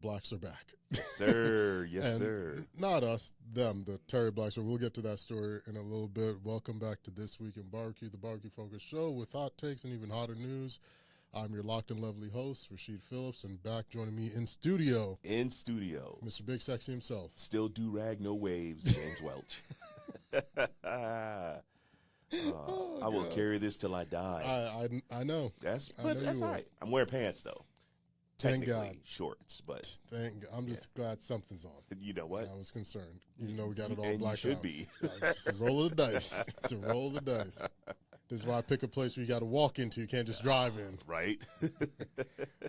Blacks are back. Yes, sir. Yes, And sir. not us, them, the Terry Blacks. But we'll get to that story in a little bit. Welcome back to This Week in Barbecue, the barbecue focused show with hot takes and even hotter news. I'm your locked and lovely host, Rasheed Phillips, and back joining me in studio, Mr. Big Sexy himself. Still do-rag, no waves, James Welch. I will carry this till I die. I know. That's I know all right. I'm wearing pants, though. Thank Technically God. shorts, but I'm just glad something's on. you know what? I was concerned. You know we got it all And blacked you should out. be. It's a roll of the dice. It's a roll of the dice. This is why I pick a place where you got to walk into. You can't just drive in. Right?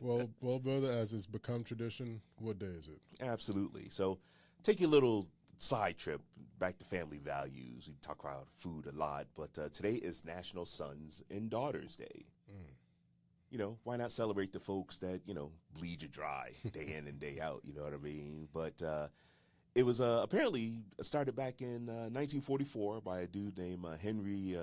Well, brother, as it's become tradition, what day is it? Absolutely. So take a little side trip back to family values. We talk about food a lot, but today is National Sons and Daughters Day. You know, why not celebrate the folks that, bleed you dry day in and day out, you know what I mean? But it was apparently started back in 1944 by a dude named Henry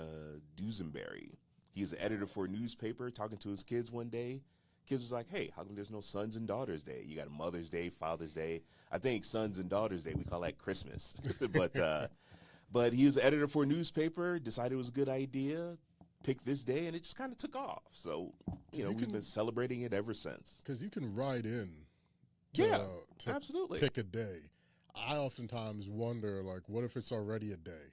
Dusenberry. He was an editor for a newspaper talking to his kids one day. Kids was like, hey, how come there's no Sons and Daughters Day? You got a Mother's Day, Father's Day. I think Sons and Daughters Day, we call that Christmas. But he was an editor for a newspaper, decided it was a good idea, picked this day, and it just kind of took off. So, we've been celebrating it ever since. Because you can write in To absolutely pick a day. I oftentimes wonder, like, what if it's already a day?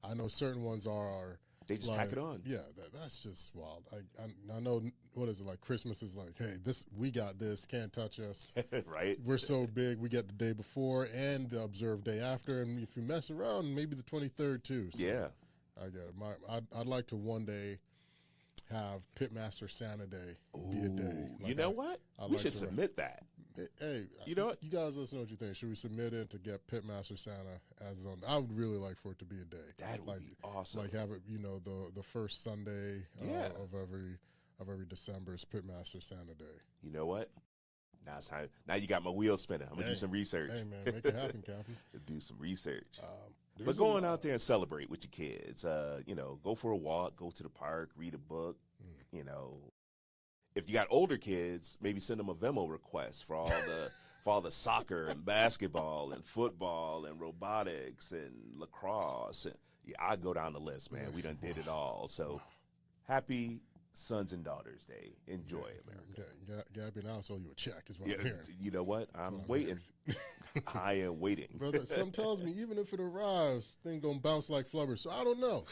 I know certain ones are. They just tack it on. Yeah, that's just wild. I know, what is it, like Christmas is like, hey, we got this, can't touch us. Right. We're so big, we get the day before and the observed day after, and if you mess around, maybe the 23rd too. So yeah. I get it. I'd like to one day have Pitmaster Santa Day be a day. You know what? We should submit that. Hey, you know what? You guys let us know what you think. Should we submit it to get Pitmaster Santa as on? I would really like for it to be a day. That would be awesome. Like have it, the first Sunday of every December is Pitmaster Santa Day. You know what? Now it's time. Now you got my wheels spinning. I'm gonna do some research. Hey man, make it happen, Captain. Do some research. But going out there and celebrate with your kids. Go for a walk, go to the park, read a book. If you got older kids, maybe send them a Venmo request for all the soccer and basketball and football and robotics and lacrosse. And I go down the list, man. We done did it all. So happy Sons and Daughters Day. Enjoy, America. Okay. Gabby, now I'll show you a check is what I'm hearing. You know what? I'm waiting. I am waiting. Brother, some tells me even if it arrives, thing gonna bounce like flubber. So I don't know.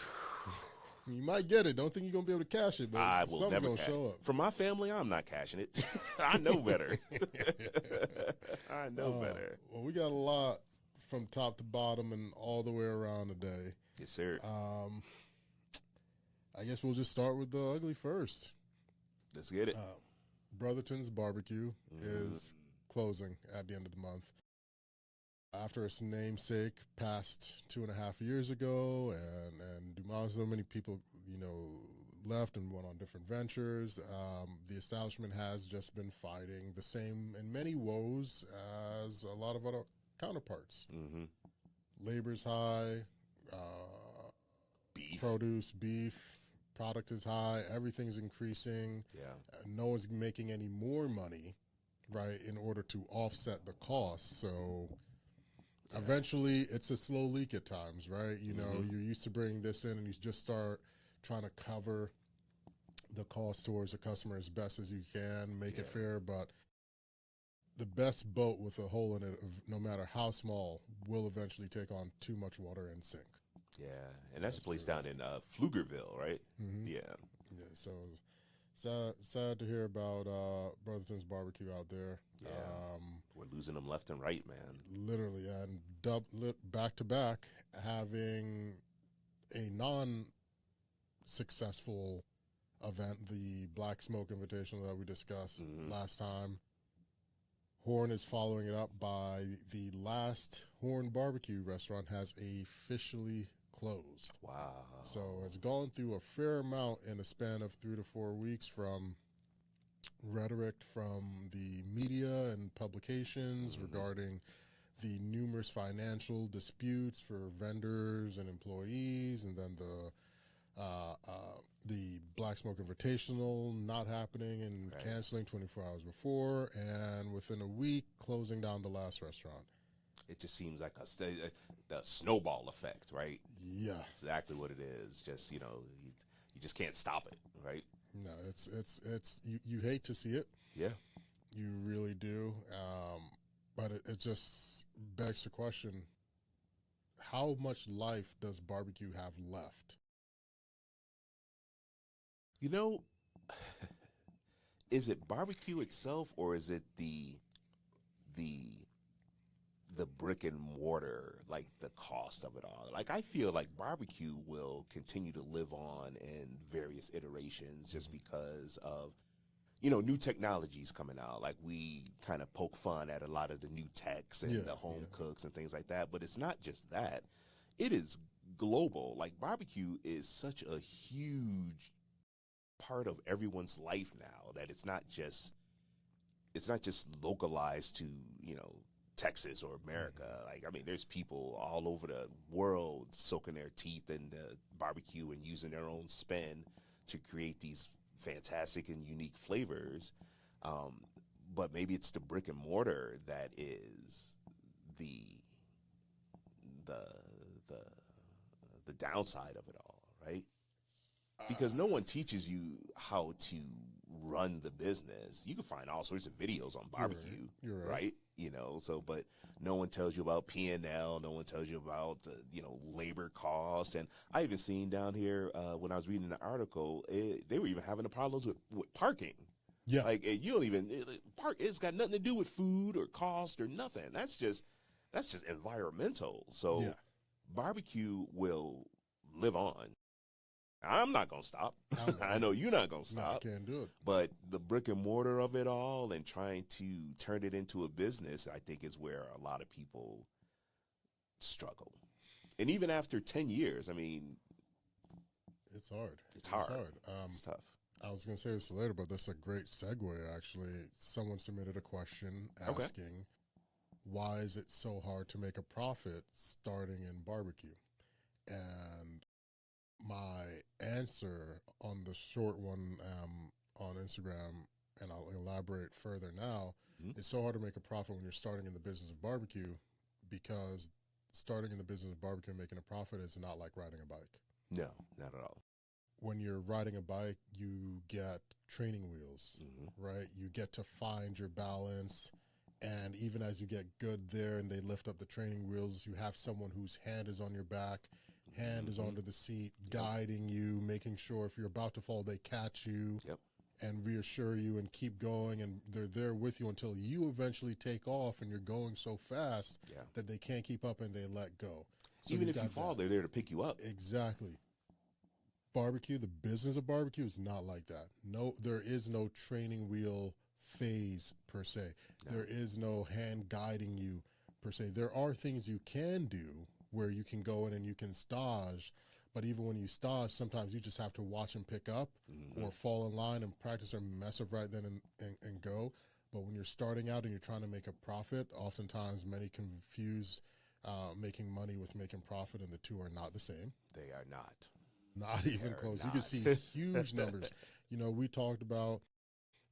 You might get it. Don't think you're going to be able to cash it, but I will something's never going to show up. For my family, I'm not cashing it. I know better. I know better. Well, we got a lot from top to bottom and all the way around today. Yes, sir. I guess we'll just start with the ugly first. Let's get it. Brotherton's barbecue is closing at the end of the month. After its namesake passed 2.5 years ago, and Dumas, so many people, left and went on different ventures, the establishment has just been fighting the same, in many woes, as a lot of other counterparts. Mm-hmm. Labor's high, beef, product is high, everything's increasing. Yeah. No one's making any more money, right, in order to offset the costs, so... Yeah. Eventually, it's a slow leak at times, right? You're used to bringing this in and you just start trying to cover the cost towards the customer as best as you can, make it fair. But the best boat with a hole in it, no matter how small, will eventually take on too much water and sink. Yeah, and that's a place down in Pflugerville, right? Mm-hmm. Yeah. Yeah, so sad to hear about Brotherton's barbecue out there. Yeah, we're losing them left and right, man. Literally, and back to back, having a non-successful event, the Black Smoke Invitational that we discussed last time. Horn is following it up by the last Horn barbecue restaurant has officially closed. Wow. So it's gone through a fair amount in a span of 3 to 4 weeks, from rhetoric from the media and publications regarding the numerous financial disputes for vendors and employees, and then the the Black Smoke Invitational not happening and canceling 24 hours before, and within a week closing down the last restaurant. It just seems like the snowball effect, right? Yeah, exactly what it is. Just you just can't stop it, right? No, it's you hate to see it. Yeah, you really do. But it just begs the question: how much life does barbecue have left? Is it barbecue itself, or is it the brick and mortar, like the cost of it all? Like, I feel like barbecue will continue to live on in various iterations just because of, new technologies coming out. Like, we kind of poke fun at a lot of the new techs and the home cooks and things like that. But it's not just that. It is global. Like, barbecue is such a huge part of everyone's life now that it's not just localized to, Texas or America. Like, I mean, there's people all over the world soaking their teeth in the barbecue and using their own spin to create these fantastic and unique flavors. But maybe it's the brick and mortar that is the downside of it all, right? Because no one teaches you how to run the business. You can find all sorts of videos on barbecue, You're right. But no one tells you about P&L. No one tells you about, labor costs. And I even seen down here when I was reading the article, they were even having the problems with parking. Yeah. Like, you don't even park. It's got nothing to do with food or cost or nothing. That's just environmental. So barbecue will live on. I'm not going to stop. I know you're not going to stop. No, I can't do it. But the brick and mortar of it all and trying to turn it into a business, I think, is where a lot of people struggle. And even after 10 years, I mean, it's hard. It's hard. It's tough. I was going to say this later, but that's a great segue, actually. Someone submitted a question asking, why is it so hard to make a profit starting in barbecue? And my answer on the short one on Instagram, and I'll elaborate further now, it's so hard to make a profit when you're starting in the business of barbecue, because starting in the business of barbecue and making a profit is not like riding a bike. No, not at all. When you're riding a bike, you get training wheels, right? You get to find your balance. And even as you get good there and they lift up the training wheels, you have someone whose hand is on your back, hand is under the seat, guiding you, making sure if you're about to fall, they catch you and reassure you and keep going. And they're there with you until you eventually take off, and you're going so fast that they can't keep up and they let go. So even if you fall, they're there to pick you up. Exactly. Barbecue, the business of barbecue is not like that. No, there is no training wheel phase per se. No. There is no hand guiding you per se. There are things you can do where you can go in and you can stage, but even when you stage, sometimes you just have to watch and pick up or fall in line and practice or mess up right then and go. But when you're starting out and you're trying to make a profit, oftentimes many confuse making money with making profit, and the two are not the same. They are not. Not even close. You can see huge numbers. We talked about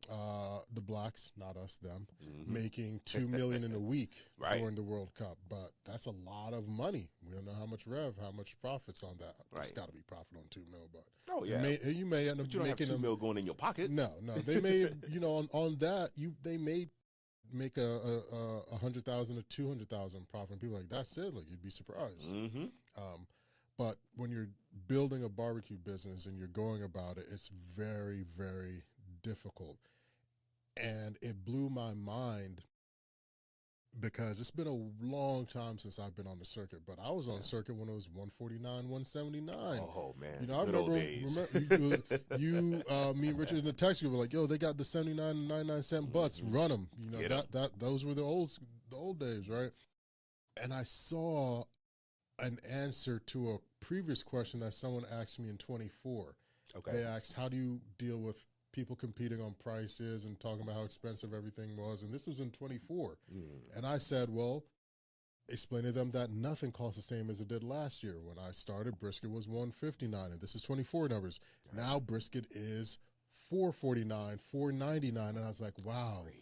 the blacks, not us, them, making $2 million in a week during the World Cup. But that's a lot of money. We don't know how much how much profits on that. There's got to be profit on $2 million, but you may end up making $2 million going in your pocket. No, they may on that they may make a 100,000 or 200,000 profit. And people are like, that's it. Like, you'd be surprised. But when you're building a barbecue business and you're going about it, it's very, very difficult. And it blew my mind because it's been a long time since I've been on the circuit. But I was on circuit when it was 149, 179. Oh, man. I remember me and Richard in the taxi were like, yo, they got the 79 and 99 cent butts. Run them. Those were the old days, right? And I saw an answer to a previous question that someone asked me in 24. They asked, how do you deal with people competing on prices and talking about how expensive everything was? And this was in 24. And I said, well, explain to them that nothing costs the same as it did last year. When I started, brisket was $159, and this is 24 numbers. Now brisket is $449, $499, and I was like, wow. Crazy.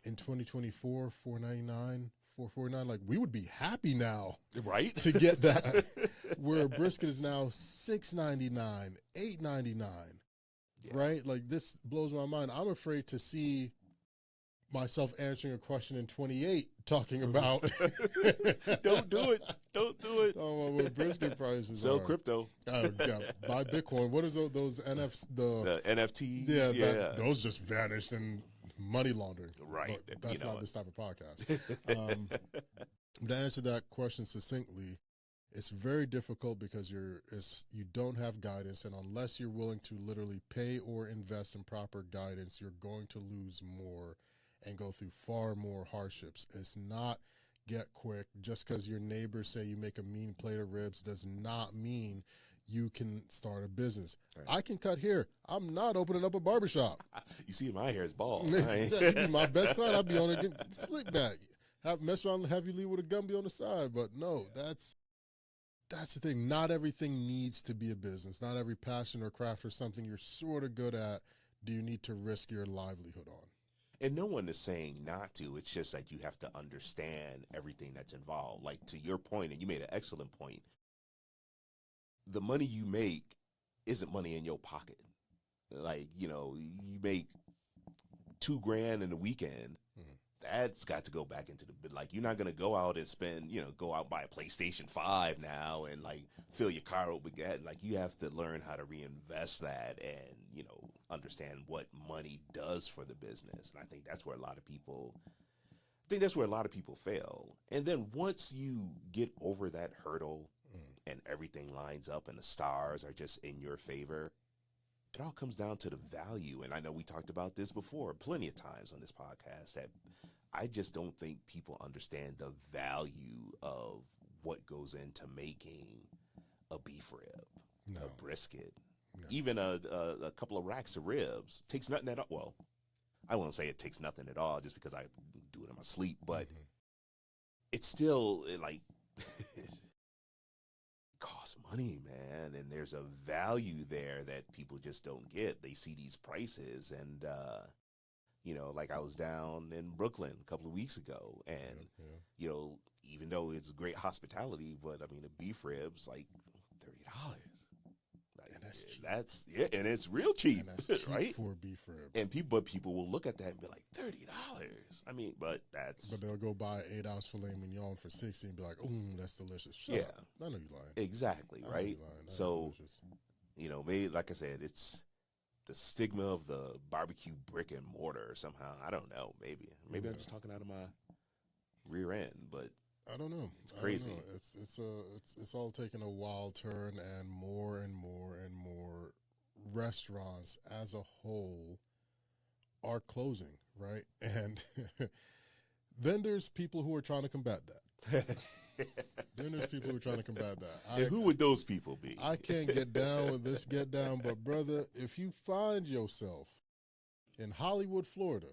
In 2024, $499, $449, like we would be happy now, right, to get that. Where brisket is now $699, $899, right? Like this blows my mind. I'm afraid to see myself answering a question in 28 talking about don't do it. Oh, well, brisket prices sell are. crypto. Yeah, buy Bitcoin. What is those NFs? The NFTs. Yeah, those just vanished in money laundering. Right. But that's not this type of podcast. To answer that question succinctly, it's very difficult because you don't have guidance, and unless you're willing to literally pay or invest in proper guidance, you're going to lose more and go through far more hardships. It's not get quick. Just because your neighbors say you make a mean plate of ribs does not mean you can start a business. Right. I can cut hair. I'm not opening up a barbershop. You see, my hair is bald. You'd be my best client. I'd be on a slick back. Mess around and have you leave with a Gumby on the side. But no, that's the thing. Not everything needs to be a business. Not every passion or craft or something you're sort of good at do you need to risk your livelihood on. And no one is saying not to. It's just that you have to understand everything that's involved. Like, to your point, and you made an excellent point, the money you make isn't money in your pocket. Like, you make $2,000 in a weekend. That's got to go back into like, you're not going to go out and spend, go out and buy a PlayStation 5 now and like fill your car up with gas. Like, you have to learn how to reinvest that and, understand what money does for the business. And I think that's where a lot of people fail. And then once you get over that hurdle and everything lines up and the stars are just in your favor, it all comes down to the value. And I know we talked about this before plenty of times on this podcast, that I just don't think people understand the value of what goes into making a beef rib, a brisket, even a couple of racks of ribs. Takes nothing at all. Well, I won't say it takes nothing at all just because I do it in my sleep, but it's still like it costs money, man. And there's a value there that people just don't get. They see these prices and, like I was down in Brooklyn a couple of weeks ago and, even though it's great hospitality, but I mean, a beef rib's like $30. And that's cheap. And it's real cheap, and that's cheap right? For a beef rib. And people will look at that and be like, $30. I mean, but they'll go buy an 8-ounce filet mignon for $60 and be like, that's delicious. Shut up. I know you lying. Exactly, right? So, maybe, like I said, it's the stigma of the barbecue brick and mortar somehow. I don't know. Maybe I'm just talking out of my rear end, but I don't know. It's crazy. It's all taking a wild turn, and more restaurants as a whole are closing, right? And then there's people who are trying to combat that. And who would those people be? I can't get down with this get down, but brother, if you find yourself in Hollywood, Florida,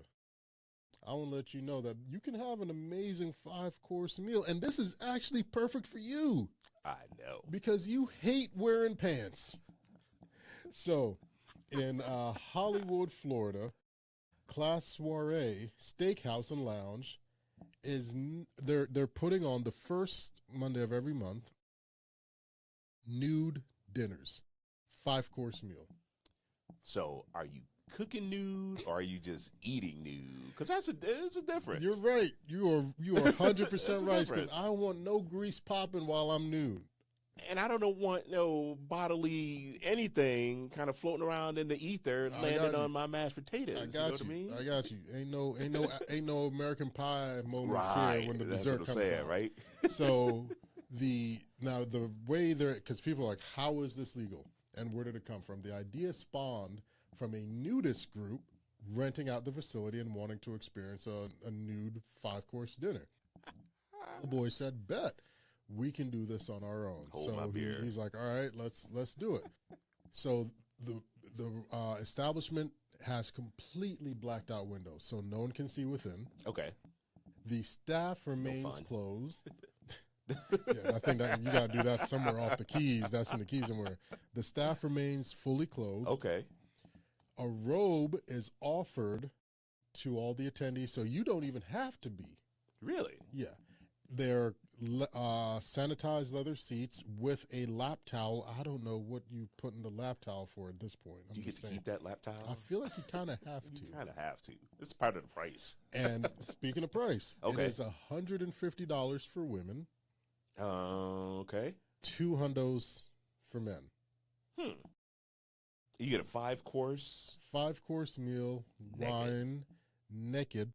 I want to let you know that you can have an amazing 5-course meal, and this is actually perfect for you. I know. Because you hate wearing pants. So, in Hollywood, Florida, Class Soiree Steakhouse and Lounge they're putting on the first Monday of every month nude dinners, 5-course meal. So, are you cooking nude or are you just eating nude? Because there's a difference. You're right. You are 100% right. Because I don't want no grease popping while I'm nude. And I don't want no bodily anything kind of floating around in the ether landing on my mashed potatoes. I got you know what I mean? I got you. Ain't no American Pie moments here when the dessert comes out. Right? So the way because people are like, how is this legal? And where did it come from? The idea spawned from a nudist group renting out the facility and wanting to experience a nude 5-course dinner. The boy said, bet. We can do this on our own. He's like, all right, let's do it. So the establishment has completely blacked out windows, so no one can see within. Okay. The staff remains closed. Yeah, I think that you got to do that somewhere off the keys. That's in the keys somewhere. The staff remains fully clothed. Okay. A robe is offered to all the attendees, so you don't even have to be. Really? Yeah. They're sanitized leather seats with a lap towel. I don't know what you put in the lap towel for at this point. Do you get to keep that lap towel? I feel like you kind of have to. You kind of have to. It's part of the price. And speaking of price, Okay. it is $150 for women. Okay. $200 for men. You get a 5-course. 5-course meal, Naked. wine, naked.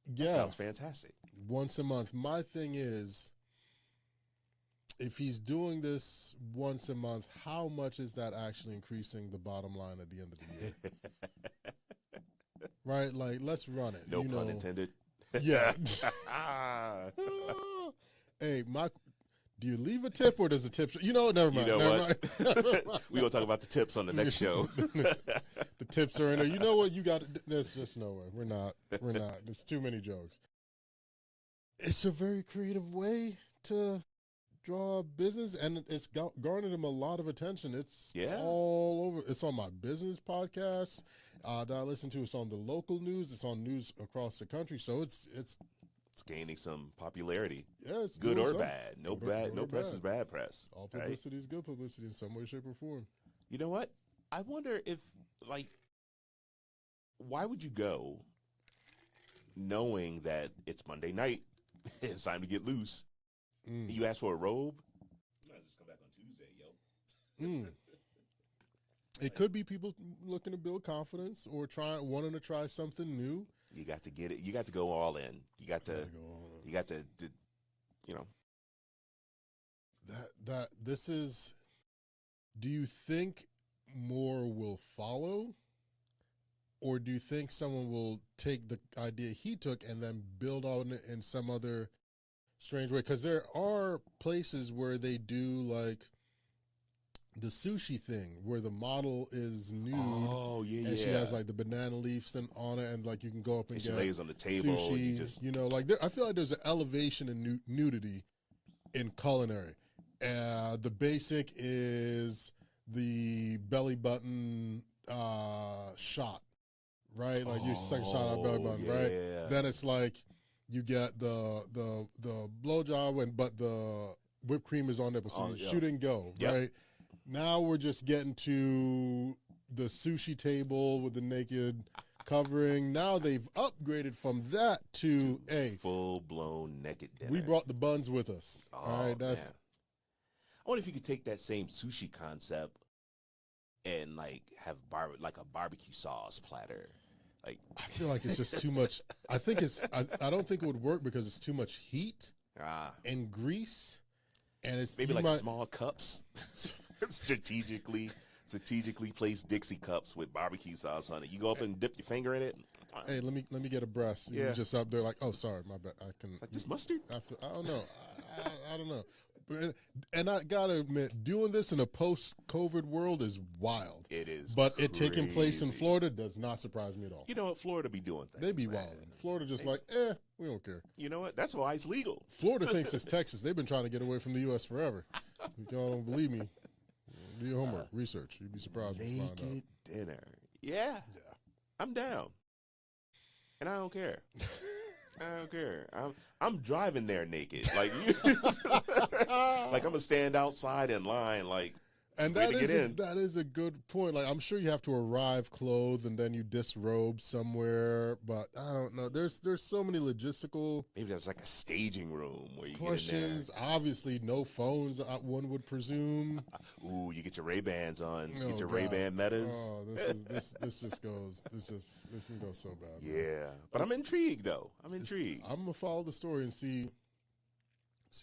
That Yeah, sounds fantastic. once a month. My thing is, if he's doing this once a month, how much is that actually increasing the bottom line at the end of the year? Right? Like, let's run it. No you pun know. intended. Yeah. Hey, do you leave a tip or does the tip? Never mind. You know never what? mind. We're going to talk about the tips on the next show. The tips are in there. You know what? You got it. There's just no way. We're not. There's too many jokes. It's a very creative way to draw business, and it's garnered him a lot of attention. It's all over. It's on my business podcast that I listen to. It's on the local news. It's on news across the country. So it's gaining some popularity. Yeah, it's good doing or something. bad. No Good bad. or No press bad. is bad press. All right? publicity is good publicity in some way, shape, or form. You know what? I wonder if, like, why would you go knowing that it's Monday night, it's time to get loose? You ask for a robe? You might just come back on Tuesday, yo. It could be people looking to build confidence or wanting to try something new. You got to get it. You got to go all in. You got to you know. That this is. Do you think more will follow, or do you think someone will take the idea he took and then build on it in some other strange way? Because there are places where they do like the sushi thing, where the model is nude. Oh yeah, and she has like the banana leaves on it, and like you can go up and she get lays on the table. sushi. And you just I feel like there's an elevation in nudity in culinary. The basic is the belly button shot, right? Like you suck a shot out belly button, right? Then it's like you get the blowjob, but the whipped cream is on there, so you shoot and go, right? Now we're just getting to the sushi table with the naked covering. Now they've upgraded from that to a full-blown naked dinner. We brought the buns with us. All right, man. I wonder if you could take that same sushi concept and like have like a barbecue sauce platter. Like, I feel like it's just too much. I don't think it would work because it's too much heat and grease, and it's maybe small cups. strategically placed Dixie cups with barbecue sauce on it. You go up and dip your finger in it. Hey, let me get a breast. You're just up there like, oh, sorry, my bad. I can. Like this mustard? I don't know. I don't know. And I gotta admit, doing this in a post-COVID world is wild. It is, but it taking place in Florida does not surprise me at all. You know what? Florida be doing things. They be wild. Florida just we don't care. You know what? That's why it's legal. Florida thinks it's Texas. They've been trying to get away from the U.S. forever. If y'all don't believe me, do your homework, research. You'd be surprised to find out. Naked dinner. Yeah. I'm down, and I don't care. I don't care. I'm driving there naked. Like like I'm gonna stand outside in line, like, and that is a good point. Like, I'm sure you have to arrive clothed and then you disrobe somewhere, but I don't know. There's so many logistical. Maybe there's like a staging room where you questions. Get in there. Obviously, no phones. One would presume. Ooh, you get your Ray-Bans on. Oh, get your Ray-Ban Metas. Oh, this just goes. This can go so bad. Yeah, man. but I'm intrigued though. I'm intrigued. I'm gonna follow the story and see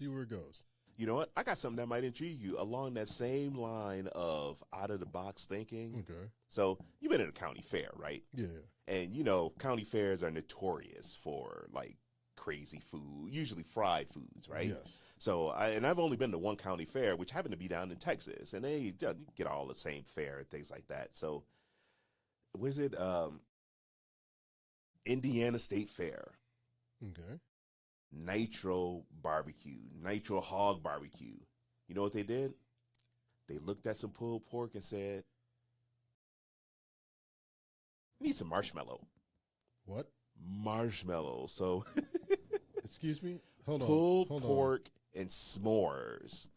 where it goes. You know what? I got something that might intrigue you along that same line of out-of-the-box thinking. Okay. So you've been at a county fair, right? Yeah. And, county fairs are notorious for, like, crazy food, usually fried foods, right? Yes. So, I've only been to one county fair, which happened to be down in Texas, and they get all the same fare and things like that. So, what is it? Indiana State Fair. Okay. Nitro barbecue, Nitro hog barbecue. You know what they did? They looked at some pulled pork and said, need some marshmallow. What? Marshmallow. So Excuse me? Hold on. pulled Hold pork and s'mores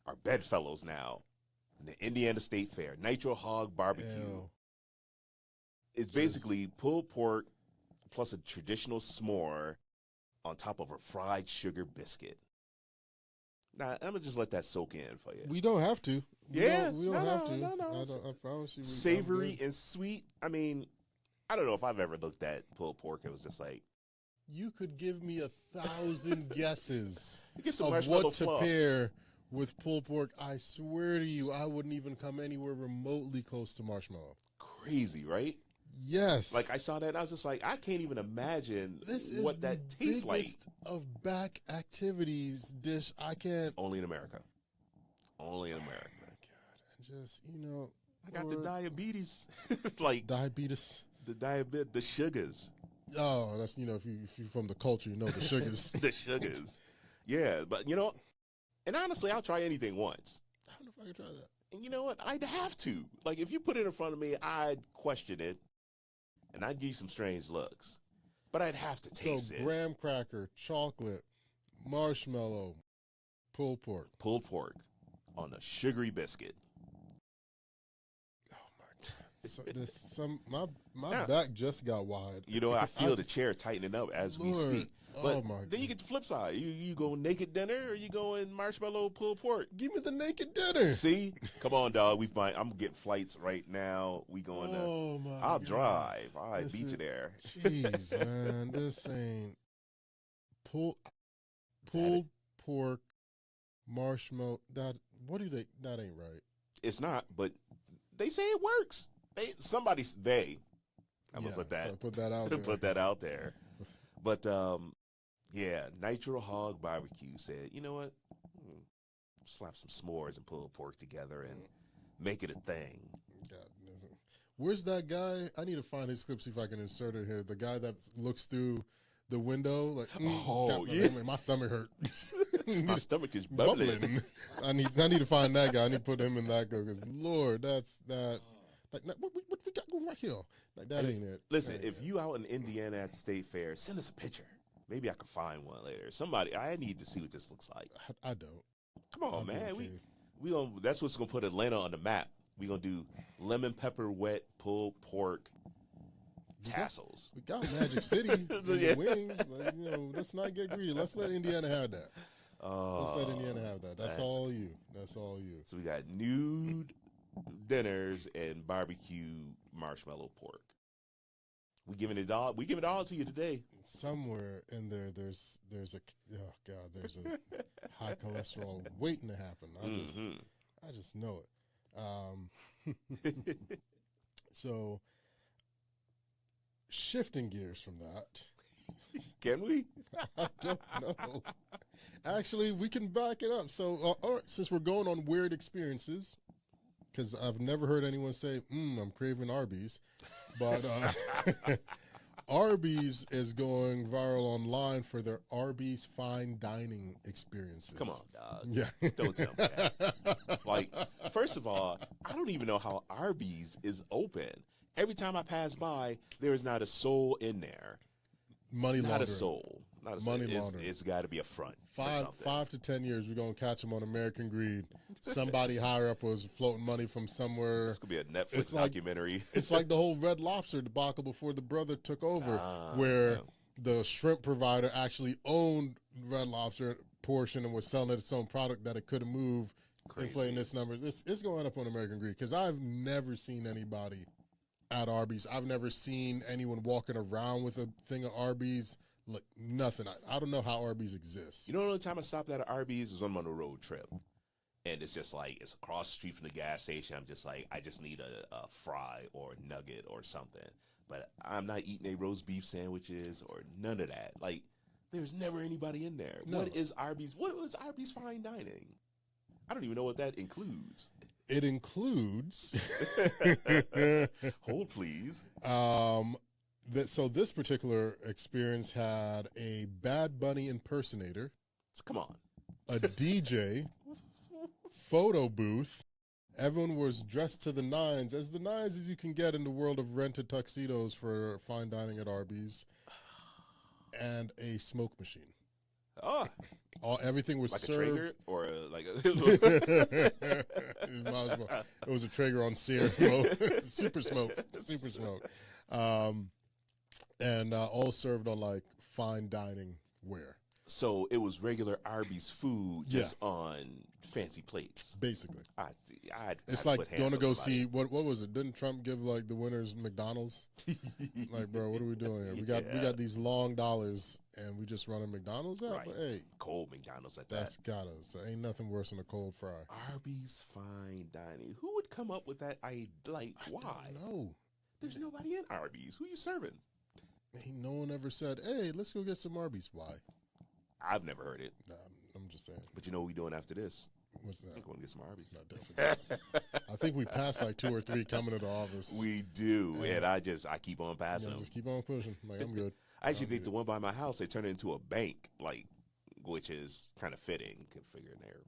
are bedfellows now in the Indiana State Fair. Nitro hog barbecue. Ew. It's basically pulled pork plus a traditional s'more on top of a fried sugar biscuit. Now, I'm going to just let that soak in for you. We don't have to. We don't have to. No. I promise you. Savory and sweet. I mean, I don't know if I've ever looked at pulled pork. It was just like, You could give me 1,000 guesses get some of marshmallow what to fluff. pair with pulled pork. I swear to you, I wouldn't even come anywhere remotely close to marshmallow. Crazy, right? Yes. Like I saw that and I was just like, I can't even imagine this is what that the tastes like. biggest of back activities dish. I can't. Only in America. Only in America. Oh my God. Just, I got the diabetes. Like diabetes. the sugars. Oh, that's, if you're from the culture, the sugars. The sugars. Yeah, but and honestly, I'll try anything once. I don't know if I can try that. And you know what? I'd have to. Like, if you put it in front of me, I'd question it, and I'd give you some strange looks. But I'd have to taste it. Graham cracker, chocolate, marshmallow, pulled pork. Pulled pork on a sugary biscuit. Oh my God! My Yeah. back just got wide. You know, I feel the chair tightening up as we Lord. speak. But Oh my then you get the flip side. You go naked dinner or you going marshmallow pulled pork? Give me the naked dinner. See? Come on, dog. I'm getting flights right now. We going Oh my! I'll God. drive. I'll This beat is- you there. Jeez, man, this ain't pulled pork, marshmallow. That ain't right. It's not, but they say it works. I'm gonna put that Put that out there. put that out there. But yeah, Nitro Hog Barbecue said, you know what? Slap some s'mores and pulled pork together and make it a thing. God, where's that guy? I need to find his clip, see if I can insert it here. The guy that looks through the window, like, my stomach hurt. My stomach is bubbling. I need to find that guy. I need to put him in that go because Lord, that's that. Like, what we got going right here? Like, that ain't it. Listen, That ain't if you out in Indiana at the State Fair, send us a picture. Maybe I can find one later. Somebody, I need to see what this looks like. I don't. Come on, I'll be man. okay. We gonna. That's what's gonna put Atlanta on the map. We gonna do lemon pepper wet pulled pork tassels. We got Magic City in Yeah. the wings. Like, let's not get greedy. Let's let Indiana have that. Let's let Indiana have that. That's all you. That's all you. So we got nude dinners and barbecue marshmallow pork. We giving it all. We giving it all to you today. Somewhere in there, there's a high cholesterol waiting to happen. I just know it. So, shifting gears from that, Can we? I don't know. Actually, we can back it up. So, all right, since we're going on weird experiences, because I've never heard anyone say, I'm craving Arby's. But Arby's is going viral online for their Arby's fine dining experiences. Come on, dog. Yeah. Don't tell me that. Like, first of all, I don't even know how Arby's is open. Every time I pass by, there is not a soul in there. Money laundering. Not a soul. Not a soul. Money laundering. It's got to be a front. for something. 5 to 10 years, we're going to catch them on American Greed. Somebody higher up was floating money from somewhere. It's going to be a Netflix documentary. It's like the whole Red Lobster debacle before the brother took over, where the shrimp provider actually owned Red Lobster portion and was selling its own product that it couldn't move, inflating its numbers. It's going up on American Greed because I've never seen anybody at Arby's. I've never seen anyone walking around with a thing of Arby's. Like, nothing. I don't know how Arby's exists. You know, the only time I stopped at Arby's was when I'm on a road trip. And it's just like, it's across the street from the gas station. I'm just like, I just need a fry or a nugget or something. But I'm not eating a roast beef sandwiches or none of that. Like, there's never anybody in there. No. What is Arby's fine dining? I don't even know what that includes. It includes Hold, please. So this particular experience had a Bad Bunny impersonator, Come on. a DJ, photo booth. Everyone was dressed to the nines, as you can get in the world of rented tuxedos for fine dining at Arby's, and a smoke machine. Oh, Everything was like served. a Traeger or like a It was a Traeger on sear mode. Super smoke. And all served on like fine dining ware. So it was regular Arby's food just on fancy plates. Basically. It's like going to go see, what was it? Didn't Trump give like the winners McDonald's? Like, bro, what are we doing here? We got these long dollars and we just running McDonald's out? Right. But hey. Cold McDonald's at that's that. That's got us. So ain't nothing worse than a cold fry. Arby's fine dining. Who would come up with that? Why? No. There's nobody in Arby's. Who you serving? Ain't no one ever said, hey, let's go get some Arby's. Why? I've never heard it. Nah, I'm just saying. But you know what we doing after this? What's that? I'm going to get some Arby's. No, definitely. I think we passed like 2 or 3 coming to the office. We do, and I keep on passing them. Just keep on pushing. Like, I'm good. I actually think the one by my house, they turned it into a bank, like, which is kind of fitting. Can figure in there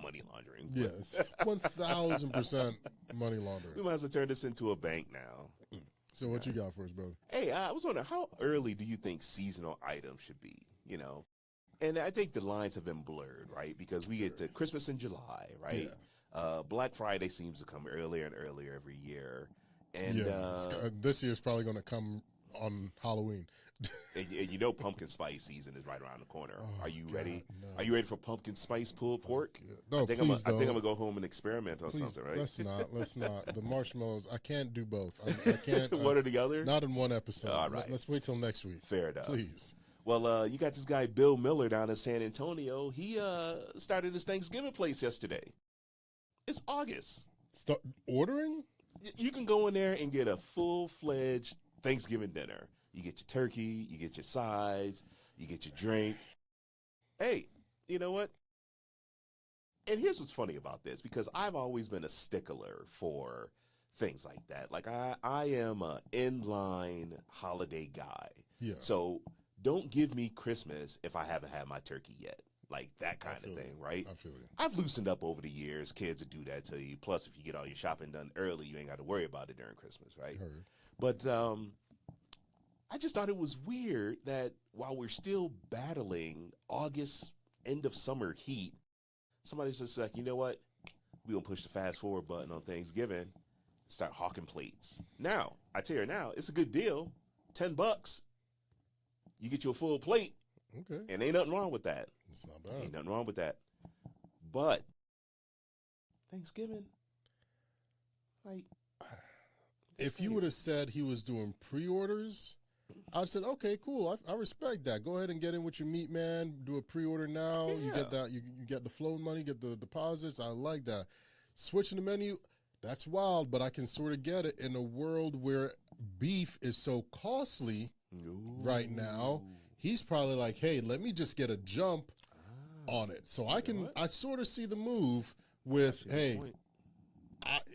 money laundering. Yes, 1,000% money laundering. We might as well turn this into a bank now. So what you got for us, brother? Hey, I was wondering, how early do you think seasonal items should be? You know, and I think the lines have been blurred, right? Because we get to Christmas in July, right? Yeah. Black Friday seems to come earlier and earlier every year. And this year's probably going to come on Halloween. and you know pumpkin spice season is right around the corner. Oh, Are you ready? No. Are you ready for pumpkin spice pulled pork? No, I think please I'm going to go home and experiment on something, right? Let's not. The marshmallows, I can't do both. I can't. One or the other? Not in one episode. All right. Let's wait till next week. Fair enough. Please. Well, you got this guy, Bill Miller, down in San Antonio. He started his Thanksgiving place yesterday. It's August. Start ordering? You can go in there and get a full-fledged Thanksgiving dinner. You get your turkey, you get your sides, you get your drink. Hey, you know what? And here's what's funny about this, because I've always been a stickler for things like that. Like, I am an inline holiday guy. Yeah. So don't give me Christmas if I haven't had my turkey yet. Like that kind of thing, right? I feel you. I've loosened up over the years. Kids would do that to you. Plus, if you get all your shopping done early, you ain't got to worry about it during Christmas, right? Heard. But I just thought it was weird that while we're still battling August, end of summer heat, somebody's just like, you know what? We're going to push the fast forward button on Thanksgiving, start hawking plates. Now, I tell you now, it's a good deal. $10. You get you a full plate. Okay. And ain't nothing wrong with that. It's not bad. Ain't nothing wrong with that. But Thanksgiving, like, if you would have said he was doing pre-orders, I'd said, okay, cool. I respect that. Go ahead and get in with your meat man. Do a pre-order now. Yeah. You get that. You get the flow money. Get the deposits. I like that. Switching the menu, that's wild. But I can sort of get it in a world where beef is so costly right now. He's probably like, hey, let me just get a jump on it. So I sort of see the move with, hey,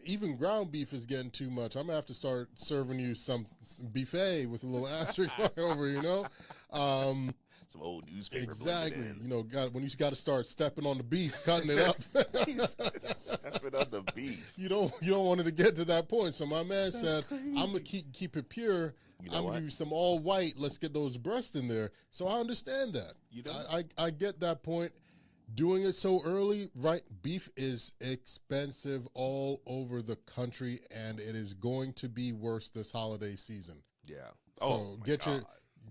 even ground beef is getting too much. I'm going to have to start serving you some buffet with a little asterisk over, you know? Some old newspaper. Exactly. You know, when you got to start stepping on the beef, cutting it up. Stepping on the beef. You don't want it to get to that point. So my man said, I'm going to keep it pure. You know I'm going to give you some all white. Let's get those breasts in there. So I understand that. You know? I get that point. Doing it so early, right? Beef is expensive all over the country, and it is going to be worse this holiday season. Yeah. So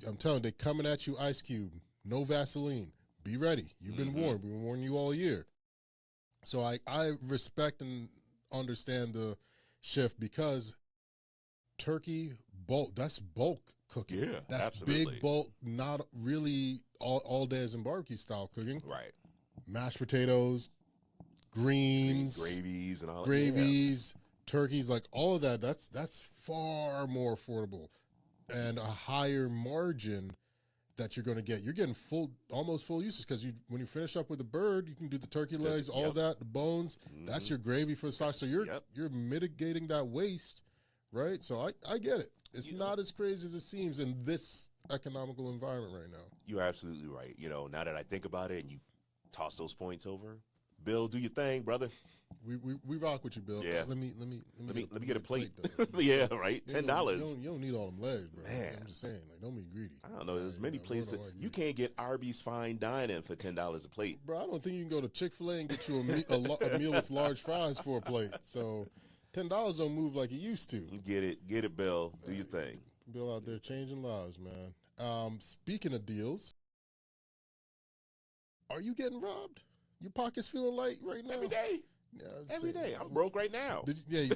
I'm telling you, they're coming at you, Ice Cube. No Vaseline. Be ready. You've been warned. We've been warning you all year. So I respect and understand the shift, because turkey bulk, that's bulk cooking. Yeah, that's absolutely. Big bulk, not really all days in barbecue style cooking. Right. Mashed potatoes, greens, gravies and all gravies, turkeys, like all of that. That's far more affordable and a higher margin that you're going to get. You're getting almost full uses, because when you finish up with the bird, you can do the turkey legs, all that, the bones. That's your gravy for the sauce. So you're mitigating that waste right? So I get it. It's not as crazy as it seems in this economical environment right now. You're absolutely right. Now that I think about it and you toss those points over, Bill, do your thing, brother. We rock with you, Bill. Yeah. Let me get a plate. though. Yeah, right. You $10. don't need all them legs, bro. Man. I'm just saying, like, don't be greedy. I don't know. There's many places you can't get Arby's fine dining for $10 a plate. Bro, I don't think you can go to Chick-fil-A and get you a meal with large fries for a plate. So $10 don't move like it used to. Get it, Bill. Do your thing. Bill out there changing lives, man. Speaking of deals, are you getting robbed? Your pockets feeling light right now? Every day. Yeah, Every day. I'm broke right now. Yeah.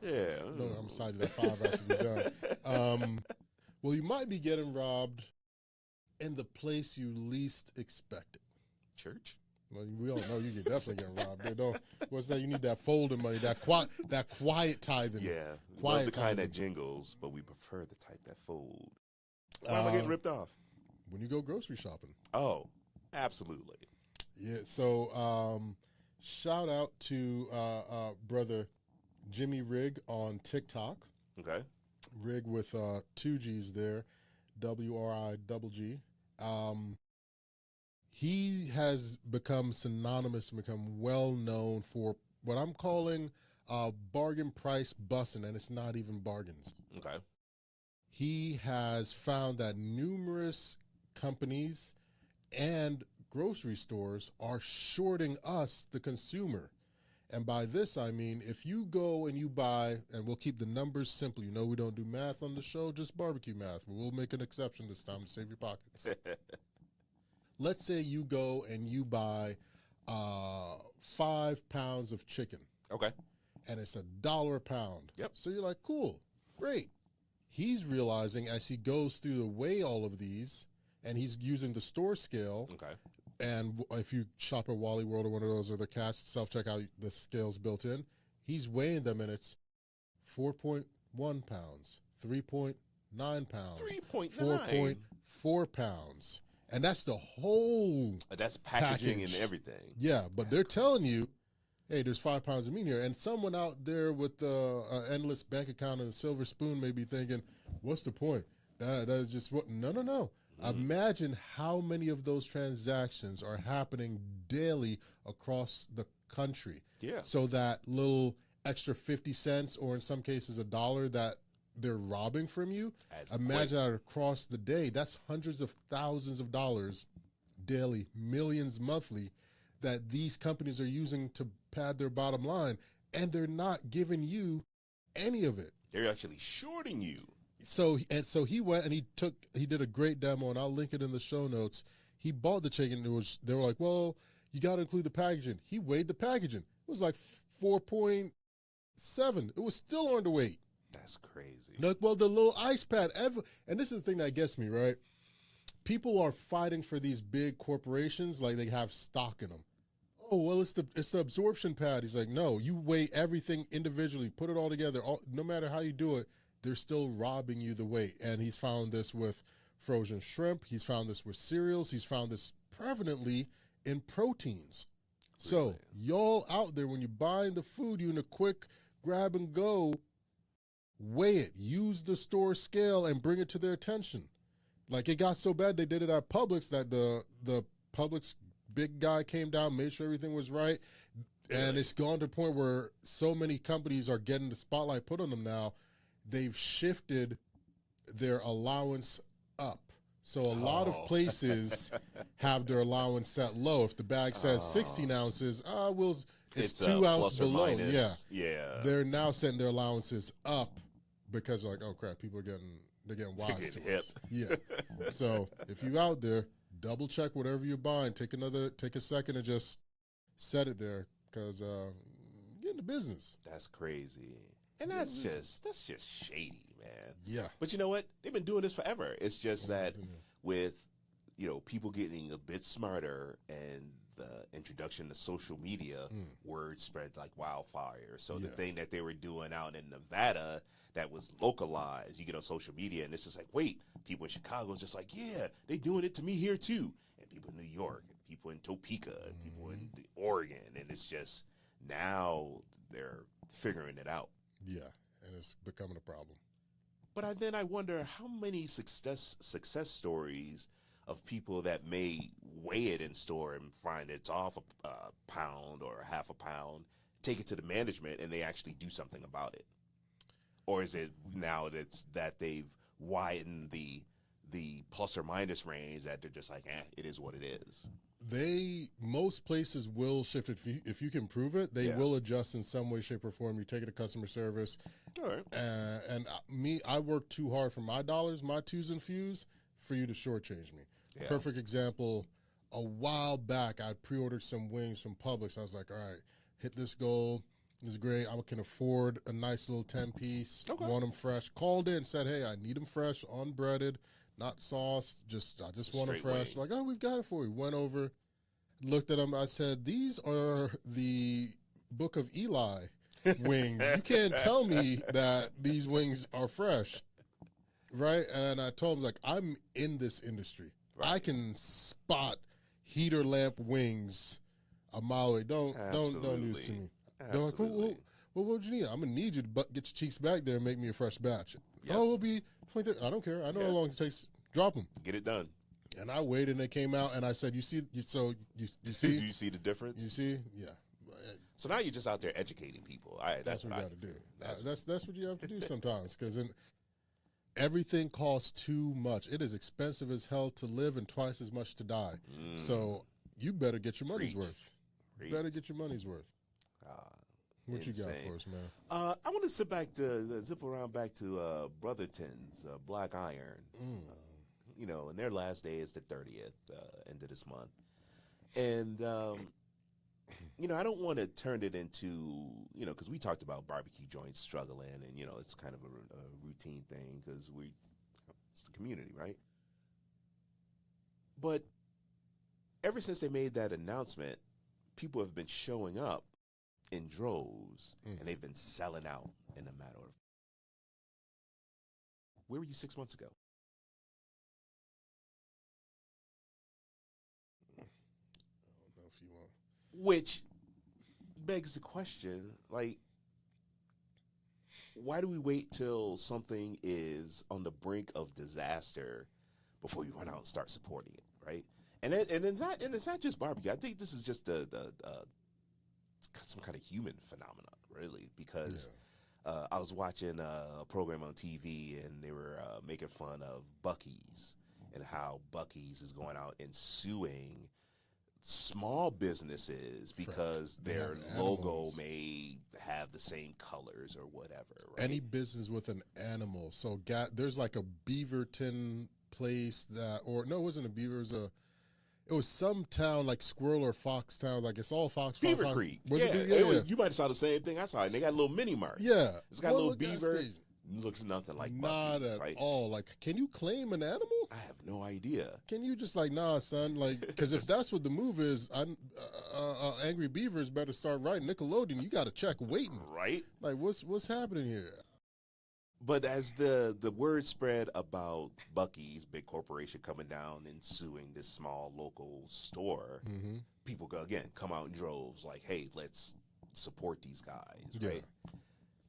Yeah. No, I'm excited at 5 after we're done. Well, you might be getting robbed in the place you least expect it. Church? Well, we all know you're definitely getting robbed. They don't. What's that? You need that folding money, that quiet tithing. Yeah. Quiet Love the kind tithing. that jingles, but we prefer the type that fold. Why am I getting ripped off? When you go grocery shopping. Oh, absolutely. Yeah, so shout out to brother Jimmy Rigg on TikTok. Okay. Rigg with 2 G's there, WRIGG. He has become synonymous, become well known for what I'm calling bargain price busting, and it's not even bargains. Okay. He has found that numerous companies and grocery stores are shorting us, the consumer. And by this, I mean, if you go and you buy, and we'll keep the numbers simple. You know we don't do math on the show, just barbecue math. But we'll make an exception this time to save your pockets. Let's say you go and you buy 5 pounds of chicken. Okay. And it's $1 a pound. Yep. So you're like, cool, great. He's realizing as he goes through the weigh all of these, and he's using the store scale. Okay. And if you shop at Wally World or one of those other cash self-checkout, the scale's built in, he's weighing them, and it's 4.1 pounds, 3.9 pounds, 3.9, 4.4 pounds. And that's the whole That's packaging package. and everything. Yeah, but they're telling you, hey, there's 5 pounds of meat here. And someone out there with the endless bank account and a silver spoon may be thinking, what's the point? That's just what? No. Imagine how many of those transactions are happening daily across the country. Yeah. So that little extra 50 cents, or in some cases $1 that they're robbing from you, imagine that across the day. That's hundreds of thousands of dollars daily, millions monthly, that these companies are using to pad their bottom line, and they're not giving you any of it. They're actually shorting you. So he went and he did a great demo, and I'll link it in the show notes. He bought the chicken. They were like, well, you got to include the packaging. He weighed the packaging. It was like 4.7. It was still underweight. That's crazy. Like, well, the little ice pad, and this is the thing that gets me, right? People are fighting for these big corporations like they have stock in them. Oh, well, it's the absorption pad. He's like, no, you weigh everything individually, put it all together. No matter how you do it, they're still robbing you the weight. And he's found this with frozen shrimp. He's found this with cereals. He's found this prevalently in proteins. So y'all out there, when you're buying the food, you in a quick grab and go, weigh it. Use the store scale and bring it to their attention. Like, it got so bad they did it at Publix that the Publix big guy came down, made sure everything was right. And it's gone to the point where so many companies are getting the spotlight put on them now. They've shifted their allowance up. So a lot of places have their allowance set low. If the bag says 16 ounces, it's 2 ounces below. Yeah. They're now setting their allowances up because they're like, oh crap, people are getting wise to hip. us. Yeah. So if you out there, double check whatever you're buying. Take a second and just set it there, because get into business. That's crazy. And that's just shady, man. Yeah. But you know what? They've been doing this forever. It's just that with, people getting a bit smarter and the introduction to social media, word spread like wildfire. So the thing that they were doing out in Nevada that was localized, you get on social media, and it's just like, wait, people in Chicago is just like, yeah, they doing it to me here too. And people in New York, and people in Topeka, and people in Oregon. And it's just, now they're figuring it out. Yeah, and it's becoming a problem. But then I wonder how many success stories of people that may weigh it in store and find it's off a pound or a half a pound, take it to the management and they actually do something about it. Or is it now that they've widened the plus or minus range that they're just like, it is what it is. Most places will shift it. If you can prove it, they will adjust in some way, shape, or form. You take it to customer service. All right. I work too hard for my dollars, my twos and fews, for you to shortchange me. Yeah. Perfect example, a while back, I pre-ordered some wings from Publix. I was like, all right, hit this goal. This is great. I can afford a nice little 10-piece. Okay. Want them fresh. Called in, said, hey, I need them fresh, unbreaded, not sauced. I just want them fresh. Wing. Like, oh, we've got it for you. Went over, looked at them. I said, these are the Book of Eli wings. You can't tell me that these wings are fresh, right? And I told him, like, I'm in this industry. Right. I can spot heater lamp wings a mile away. Don't do this to me. They're like, well, what would you need? I'm gonna need you to get your cheeks back there and make me a fresh batch. Yep. Oh, it'll be 23. I don't care. I know how long it takes. Drop them. Get it done. And I waited, and they came out, and I said, "You see? You see? Do you see the difference? You see? Yeah." So now you're just out there educating people. All right, that's what you got to do. That's what you have to do sometimes, because everything costs too much. It is expensive as hell to live and twice as much to die. So you better get your money's worth. Better get your money's worth. What you got for us, man? I want to zip around back to Brotherton's Black Iron. And their last day is the 30th, end of this month. And, I don't want to turn it into, because we talked about barbecue joints struggling and, it's kind of a routine thing because it's the community, right? But ever since they made that announcement, people have been showing up in droves, and they've been selling out in a matter of. Where were you 6 months ago? I don't know if you want. Which begs the question, like, why do we wait till something is on the brink of disaster before you run out and start supporting it, right? And it's not just barbecue. I think this is just some kind of human phenomenon, really, because I was watching a program on TV and they were making fun of Buc-ee's and how Buc-ee's is going out and suing small businesses because their logo may have the same colors or whatever. Right? Any business with an animal. So there's like a Beaverton place it wasn't a Beaver, it was some town like Squirrel or Fox Town, like it's all Fox. Beaver Creek. You might have saw the same thing I saw. And they got a little mini mart. Yeah. It's got a little beaver. Looks nothing like Not Buc-ee's, at right? all. Like, can you claim an animal? I have no idea. Can you just like, nah, son? Like, because if that's what the move is, Angry Beavers better start writing Nickelodeon. You got a check waiting. Right? Like, what's happening here? But as the word spread about Buc-ee's, big corporation coming down and suing this small local store, people come out in droves like, hey, let's support these guys, right?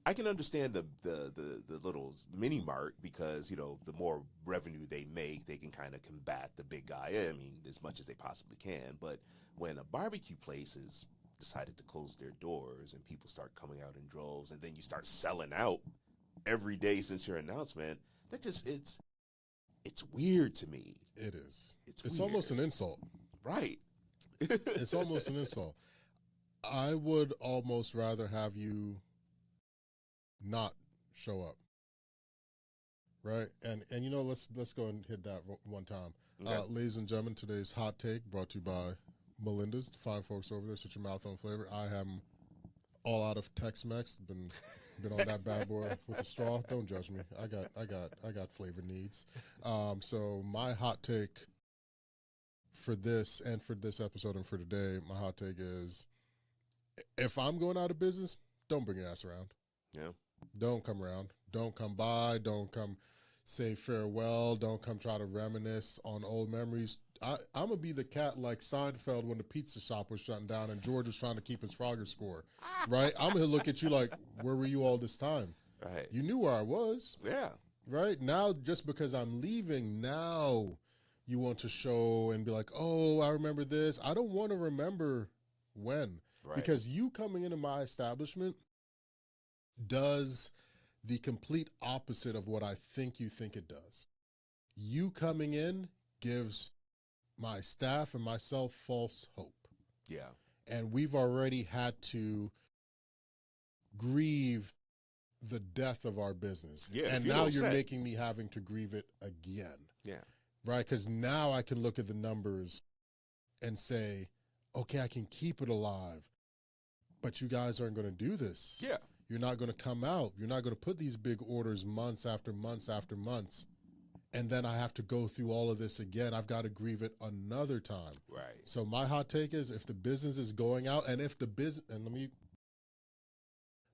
I can understand the little mini mart because, the more revenue they make, they can kind of combat the big guy, as much as they possibly can. But when a barbecue place has decided to close their doors and people start coming out in droves and then you start selling out every day since your announcement, it's weird to me. It is. It's almost an insult. Right. It's almost an insult. I would almost rather have you not show up. Right? And let's go and hit that one time. Okay. Ladies and gentlemen, today's hot take brought to you by Melinda's, the fine folks over there. Sit your mouth on flavor. I am all out of Tex-Mex. Been on that bad boy with a straw. Don't judge me. I got flavor needs. So my hot take for this and for this episode and for today, my hot take is, if I'm going out of business, don't bring your ass around. Yeah. Don't come around. Don't come by. Don't come say farewell. Don't come try to reminisce on old memories. I'm gonna be the cat like Seinfeld when the pizza shop was shutting down and George was trying to keep his Frogger score, right? I'm gonna look at you like, where were you all this time? Right. You knew where I was, Yeah. right? Now, just because I'm leaving, now you want to show and be like, oh, I remember this. I don't want to remember when, Right. because you coming into my establishment does the complete opposite of what I think you think it does. You coming in gives my staff and myself false hope. Yeah. And we've already had to grieve the death of our business. Yeah, And now you're making me having to grieve it again. Yeah. Right? Because now I can look at the numbers and say, okay, I can keep it alive. But you guys aren't going to do this. Yeah. You're not going to come out. You're not going to put these big orders months after months after months. And then I have to go through all of this again. I've got to grieve it another time. Right. So my hot take is, if the business is going out, and if the business,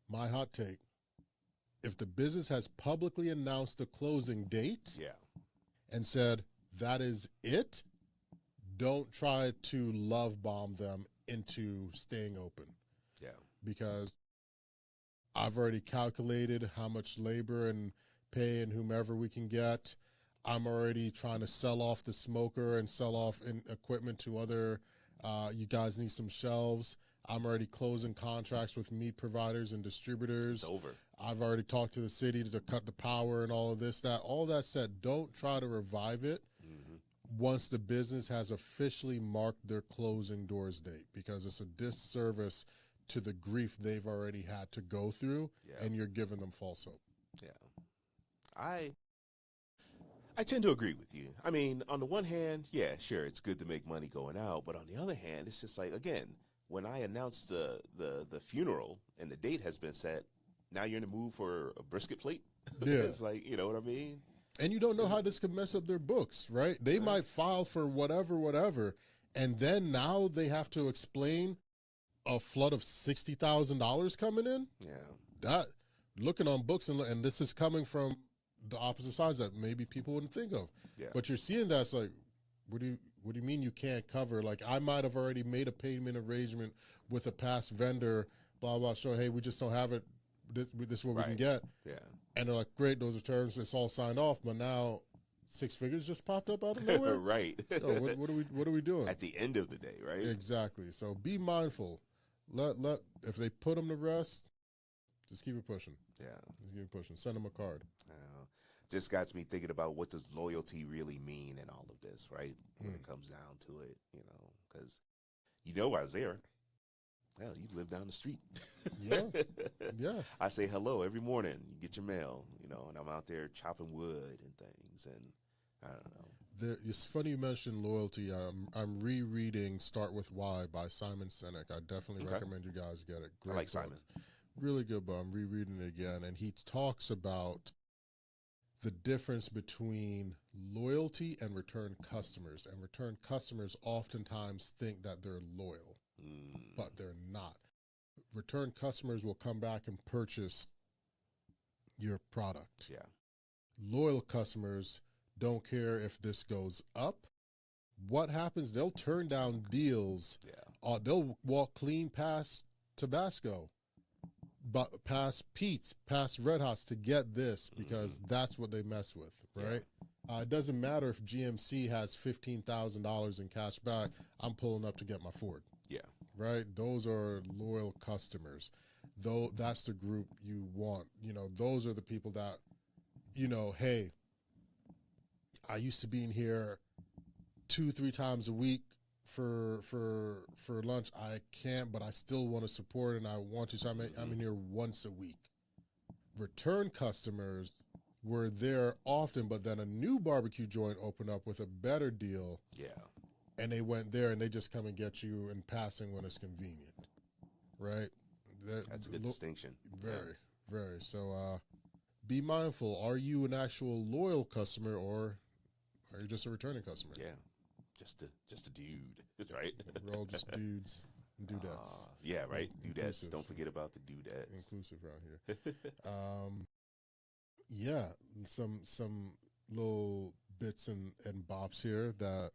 my hot take, if the business has publicly announced the closing date, yeah, and said, that is it, don't try to love bomb them into staying open. Yeah. Because I've already calculated how much labor and pay and whomever we can get. I'm already trying to sell off the smoker and sell off equipment to other, you guys need some shelves. I'm already closing contracts with meat providers and distributors. It's over. I've already talked to the city to cut the power and all of this, that. All that said, don't try to revive it once the business has officially marked their closing doors date, because it's a disservice to the grief they've already had to go through, and you're giving them false hope. Yeah. I tend to agree with you. I mean, on the one hand, yeah, sure, it's good to make money going out, but on the other hand, it's just like, again, when I announced the funeral and the date has been set, now you're in the mood for a brisket plate? Yeah. It's like, you know what I mean? And you don't know how this could mess up their books, right? They might file for whatever, and then now they have to explain a flood of $60,000 coming in. Yeah. That, looking on books, and this is coming from the opposite sides that maybe people wouldn't think of. Yeah. But you're seeing that's like, what do you mean you can't cover? Like, I might have already made a payment arrangement with a past vendor, blah, blah, so, hey, we just don't have it. This is what we can get. Yeah. And they're like, great, those are terms, it's all signed off, but now 6 figures just popped up out of nowhere? Right. Yo, what are we doing? At the end of the day, right? Exactly. So be mindful. Let if they put them to rest, just keep it pushing. Yeah. Just keep it pushing. Send them a card. Just got me thinking about, what does loyalty really mean in all of this, right? When it comes down to it, because I was there. Hell, you live down the street. Yeah, yeah. I say hello every morning. You get your mail, and I'm out there chopping wood and things, and I don't know. It's funny you mentioned loyalty. I'm rereading "Start with Why" by Simon Sinek. I definitely recommend you guys get it. Great I like book. Simon. Really good book. I'm rereading it again, and he talks about the difference between loyalty and return customers. And return customers oftentimes think that they're loyal, but they're not. Return customers will come back and purchase your product. Yeah. Loyal customers don't care if this goes up. What happens? They'll turn down deals. Yeah. They'll walk clean past Tabasco, but past Pete's, past Red Hots to get this, because that's what they mess with, right? Yeah. It doesn't matter if GMC has $15,000 in cash back. I'm pulling up to get my Ford. Yeah. Right? Those are loyal customers. Though that's the group you want. Those are the people that, hey, I used to be in here 2-3 times a week for lunch. I can't, but I still want to support and I want to. So I'm in here once a week. Return customers were there often, but then a new barbecue joint opened up with a better deal. Yeah. And they went there and they just come and get you in passing when it's convenient. Right? That's a good distinction. Very, very. So be mindful. Are you an actual loyal customer, or are you just a returning customer? Yeah. Just a dude, right? We're all just dudes and dudettes. Yeah, right. Dudettes. Inclusive. Don't forget about the dudettes. Inclusive around here. Yeah, some little bits and bops here that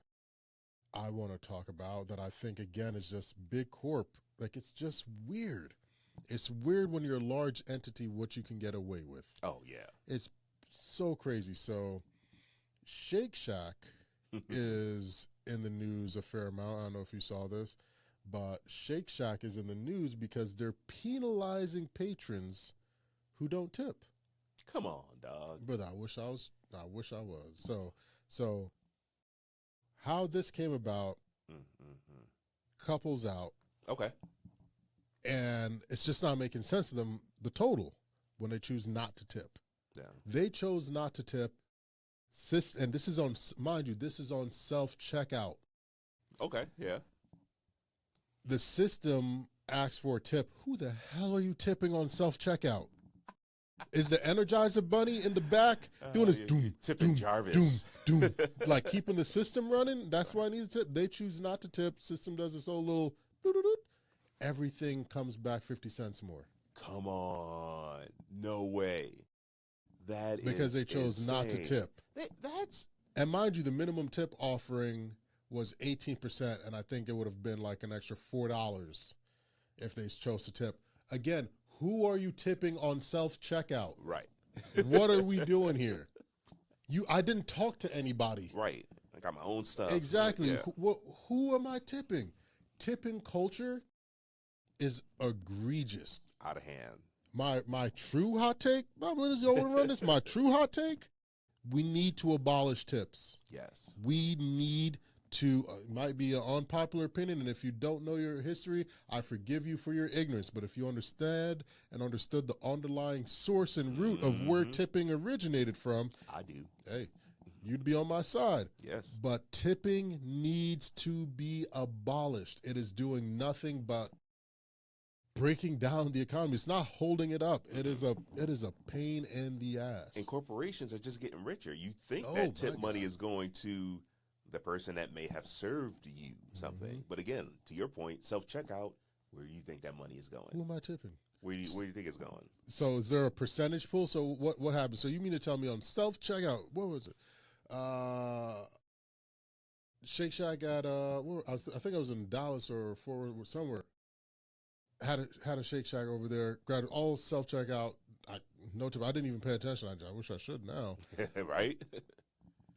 I want to talk about that I think, again, is just big corp. Like, it's just weird. It's weird when you're a large entity what you can get away with. Oh, yeah. It's so crazy. So Shake Shack is in the news a fair amount. I don't know if you saw this, but Shake Shack is in the news because they're penalizing patrons who don't tip. Come on, dog. But I wish I was. So how this came about, couples out. Okay. And it's just not making sense to them, the total, when they choose not to tip. Yeah. They chose not to tip. And this is on, mind you, this is on self-checkout. Okay, yeah. The system asks for a tip. Who the hell are you tipping on self-checkout? Is the Energizer Bunny in the back doing this? Doom, tipping doom, Jarvis. Doom, doom. Like keeping the system running? That's why I need a tip. They choose not to tip. System does this whole little doo-doo-doo. Everything comes back 50 cents more. Come on. No way. That because is they chose insane. not to tip. That's And mind you, the minimum tip offering was 18%, and I think it would have been like an extra $4 if they chose to tip. Again, who are you tipping on self-checkout? right. What are we doing here? I didn't talk to anybody. Right. I got my own stuff. Exactly. Yeah. Who am I tipping? Tipping culture is egregious. Out of hand. My true hot take, run this. My true hot take, we need to abolish tips. Yes. We need to, it might be an unpopular opinion, and if you don't know your history, I forgive you for your ignorance. But if you understood the underlying source and root of where tipping originated from, I do. hey, you'd be on my side. Yes. But tipping needs to be abolished. It is doing nothing but breaking down the economy. It's not holding it up. It is a pain in the ass. And corporations are just getting richer. You think Oh, that tip my money God. is going to the person that may have served you something. But again, to your point, self-checkout, where do you think that money is Who going? am I tipping? Where do you think it's going? So is there a percentage pool? So what happened? So you mean to tell me on self-checkout, what was it? Shake Shack got, I think I was in Dallas or Fort Worth, somewhere. Had a Shake Shack over there, grabbed all self-checkout. No tip. I didn't even pay attention. I wish I should now. Right?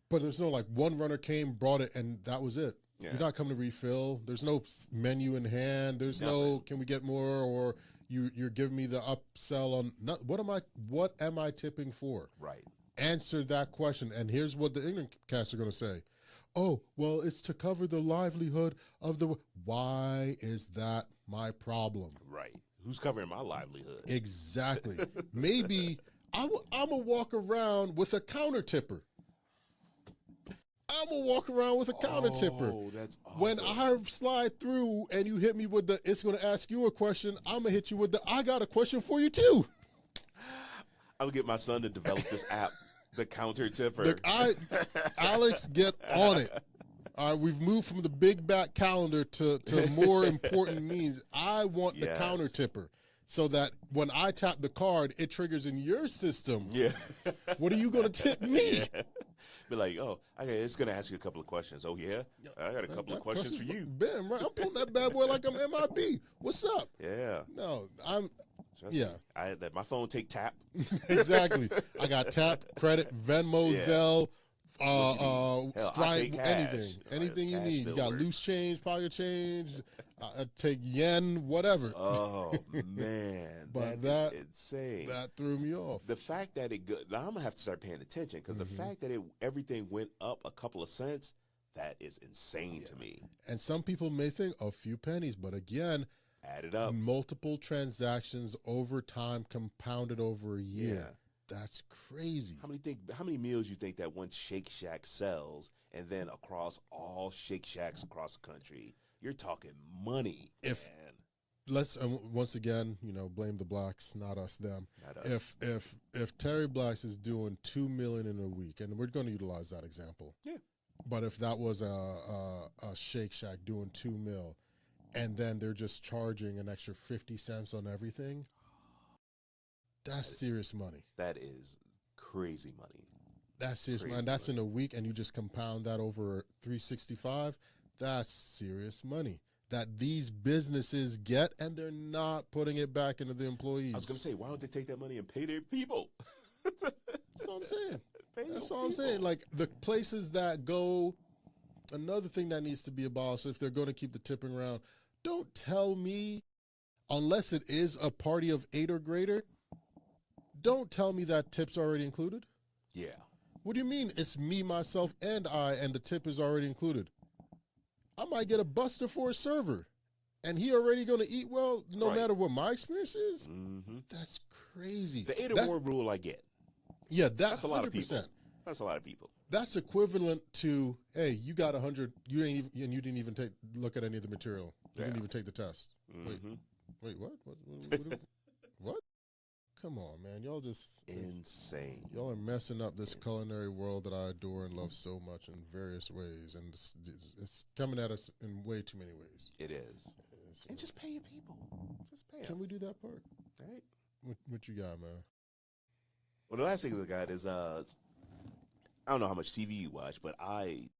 But there's no like one runner came, brought it, and that was it. Yeah. You're not coming to refill. There's no menu in hand. There's no can we get more, or you're giving me the upsell on what am I tipping for? Right. Answer that question. And here's what the ignorant cats are going to say. Oh, well, it's to cover the livelihood of the. Why is that my problem? Right. Who's covering my livelihood? Exactly. Maybe I'm going to walk around with a counter tipper. I'm going to walk around with a counter tipper. Oh, that's awesome. When I slide through and you hit me with the, it's going to ask you a question, I'm going to hit you with the, I got a question for you too. I'll get my son to develop this app, the counter tipper. Look, Alex, get on it. All right, we've moved from the big back calendar to more important means. I want the counter tipper so that when I tap the card, it triggers in your system. Yeah. What are you going to tip me? Yeah. Be like, oh, okay, it's going to ask you a couple of questions. Oh, yeah? I got a couple of questions for you. Bam, right? I'm pulling that bad boy like I'm MIB. What's up? Yeah. No, Trust me. My phone take tap. Exactly. I got tap, credit, Venmo, Zelle, Hell, I Stripe, take cash. anything you Cash need. You still got works. loose change, pocket change. I take yen, whatever. Oh, man. But that is insane. That threw me off. The fact that now I'm going to have to start paying attention because the fact that everything went up a couple of cents, that is insane to me. And some people may think a few pennies, but again, Add it up. multiple transactions over time compounded over a year. Yeah. That's crazy. How many meals you think that one Shake Shack sells, and then across all Shake Shacks across the country? You're talking money. Man. Let's once again, blame the blacks, not us, them. Not us. If Terry Blacks is doing $2 million in a week, and we're going to utilize that example. Yeah. But if that was a Shake Shack doing $2 million, and then they're just charging an extra 50 cents on everything, that's serious money. That is crazy money. That's serious money. And that's in a week, and you just compound that over 365. That's serious money that these businesses get, and they're not putting it back into the employees. I was going to say, why don't they take that money and pay their people? That's what I'm saying. That's all I'm saying. Like the places that go, another thing that needs to be abolished if they're going to keep the tipping around, don't tell me, unless it is a party of 8 or greater, don't tell me that tip's already included. Yeah. What do you mean it's me, myself, and I, and the tip is already included? I might get a buster for a server, and he already going to eat well no matter what my experience is? Mm-hmm. That's crazy. The 8 or more rule I get. Yeah, that's a lot 100%. of people. That's a lot of people. That's equivalent to, hey, you got 100, you ain't even, and you didn't even look at any of the material. You didn't even take the test. Mm-hmm. Wait, what? What? Come on, man. Y'all just insane. Y'all are messing up this culinary world that I adore and love so much in various ways, and it's coming at us in way too many ways. It is. And just pay your people. Just pay them. Can we do that part? All right. What you got, man? Well, the last thing I got is I don't know how much TV you watch, but I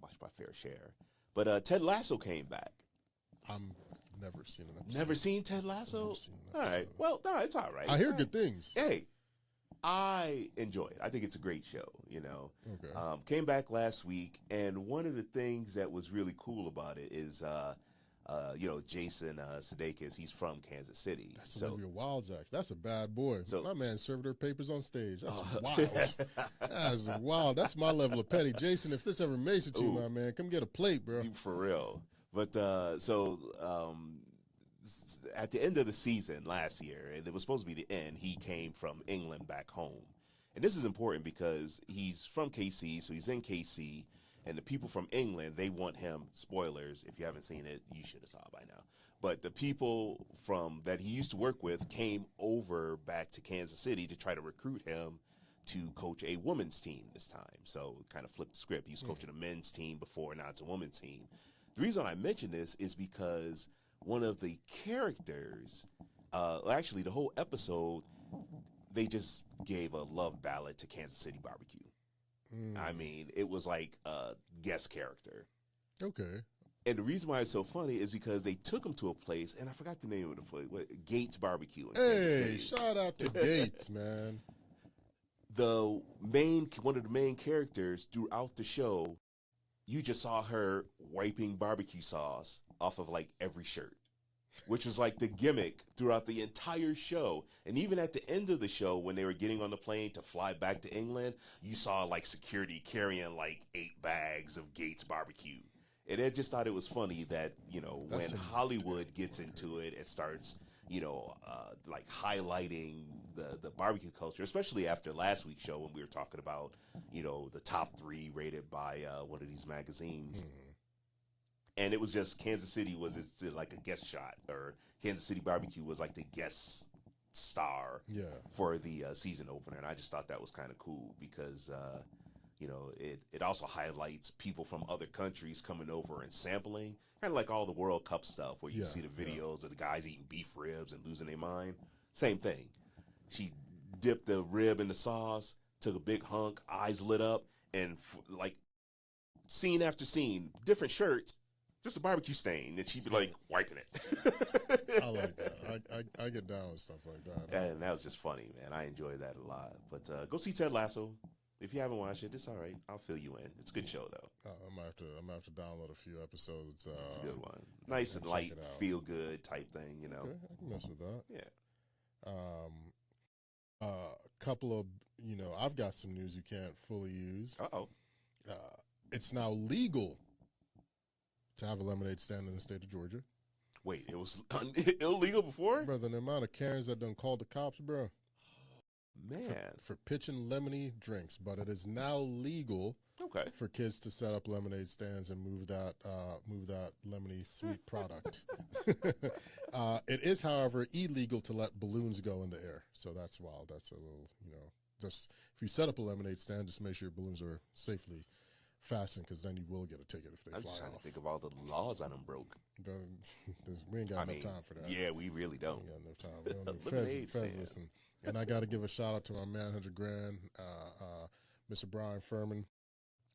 watch my fair share. But Ted Lasso came back. I'm never seen an episode. Never seen Ted Lasso? Never seen an episode. All right. Well, no, it's all right. I hear good things. Hey, I enjoy it. I think it's a great show, you know. Okay. Came back last week, and one of the things that was really cool about it is, you know, Jason Sudeikis, he's from Kansas City. That's Olivia Wilde's act. That's a bad boy. So, my man served her papers on stage. That's wild. That's wild. That's my level of petty. Jason, if this ever makes it to you, my man, come get a plate, bro. For real. But at the end of the season last year, and it was supposed to be the end, he came from England back home. And this is important because he's from KC, so he's in KC, and the people from England, they want him, spoilers, if you haven't seen it, you should have saw it by now. But the people that he used to work with came over back to Kansas City to try to recruit him to coach a women's team this time. So kind of flipped the script. He was coaching a men's team before, now it's a women's team. The reason I mention this is because one of the characters, actually the whole episode, they just gave a love ballad to Kansas City barbecue. I mean, it was like a guest character. Okay. And the reason why it's so funny is because they took him to a place, and I forgot the name of the place, Gates Barbecue in Kansas City. Shout out to Gates, man. One of the main characters throughout the show, you just saw her wiping barbecue sauce off of like every shirt, which was like the gimmick throughout the entire show. And even at the end of the show, when they were getting on the plane to fly back to England, you saw like security carrying like 8 bags of Gates barbecue. And I just thought it was funny that, you know, when Hollywood gets into it and starts, you know, like highlighting the barbecue culture, especially after last week's show when we were talking about, you know, the top 3 rated by one of these magazines. And it was just Kansas City was like a guest shot, or Kansas City Barbecue was like the guest star for the season opener. And I just thought that was kind of cool because, you know, it also highlights people from other countries coming over and sampling, kind of like all the World Cup stuff where you see the videos of the guys eating beef ribs and losing their mind. Same thing. She dipped the rib in the sauce, took a big hunk, eyes lit up, and like scene after scene, different shirts, just a barbecue stain, and she'd be like wiping it. I like that. I get down with stuff like that. And that was just funny, man. I enjoy that a lot. But go see Ted Lasso. If you haven't watched it, it's all right. I'll fill you in. It's a good show, though. I'm gonna have to download a few episodes. It's a good one. Nice and light, feel good type thing, you know. Okay, I can mess with that. Yeah. A couple of, you know, I've got some news you can't fully use. It's now legal to have a lemonade stand in the state of Georgia. Wait, it was illegal before? Brother, the amount of Karens that done called the cops, bro. Man. For pitching lemony drinks, but it is now legal for kids to set up lemonade stands and move that lemony sweet product. It is, however, illegal to let balloons go in the air. So that's wild. That's a little, you know, just if you set up a lemonade stand, just make sure your balloons are safely fastened, because then you will get a ticket if they fly off. I'm trying to think of all the laws I done broke. We ain't got enough time for that. Yeah, we really don't. We ain't got enough time. We don't need feds listen. And I got to give a shout out to my man, 100 Grand, Mr. Bryan Furman.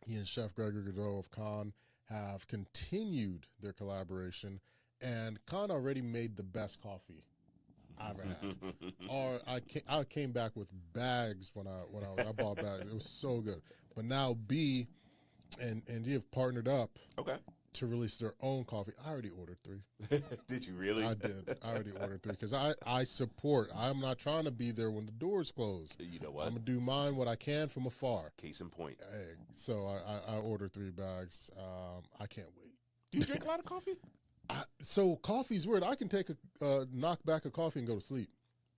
He and Chef Gregory Godot of Khan have continued their collaboration and kind of already made the best coffee I've ever had. Or I came back with bags when I bought bags. It was so good. But now B and you have partnered up Okay. to release their own coffee. I already ordered 3. Did you really? I did. I already ordered 3 because I support. I'm not trying to be there when the doors close. You know what? I'm going to do mine what I can from afar. Case in point. Hey, so I ordered 3 bags. I can't wait. Do you drink a lot of coffee? So coffee's weird. I can take a knock back of coffee and go to sleep.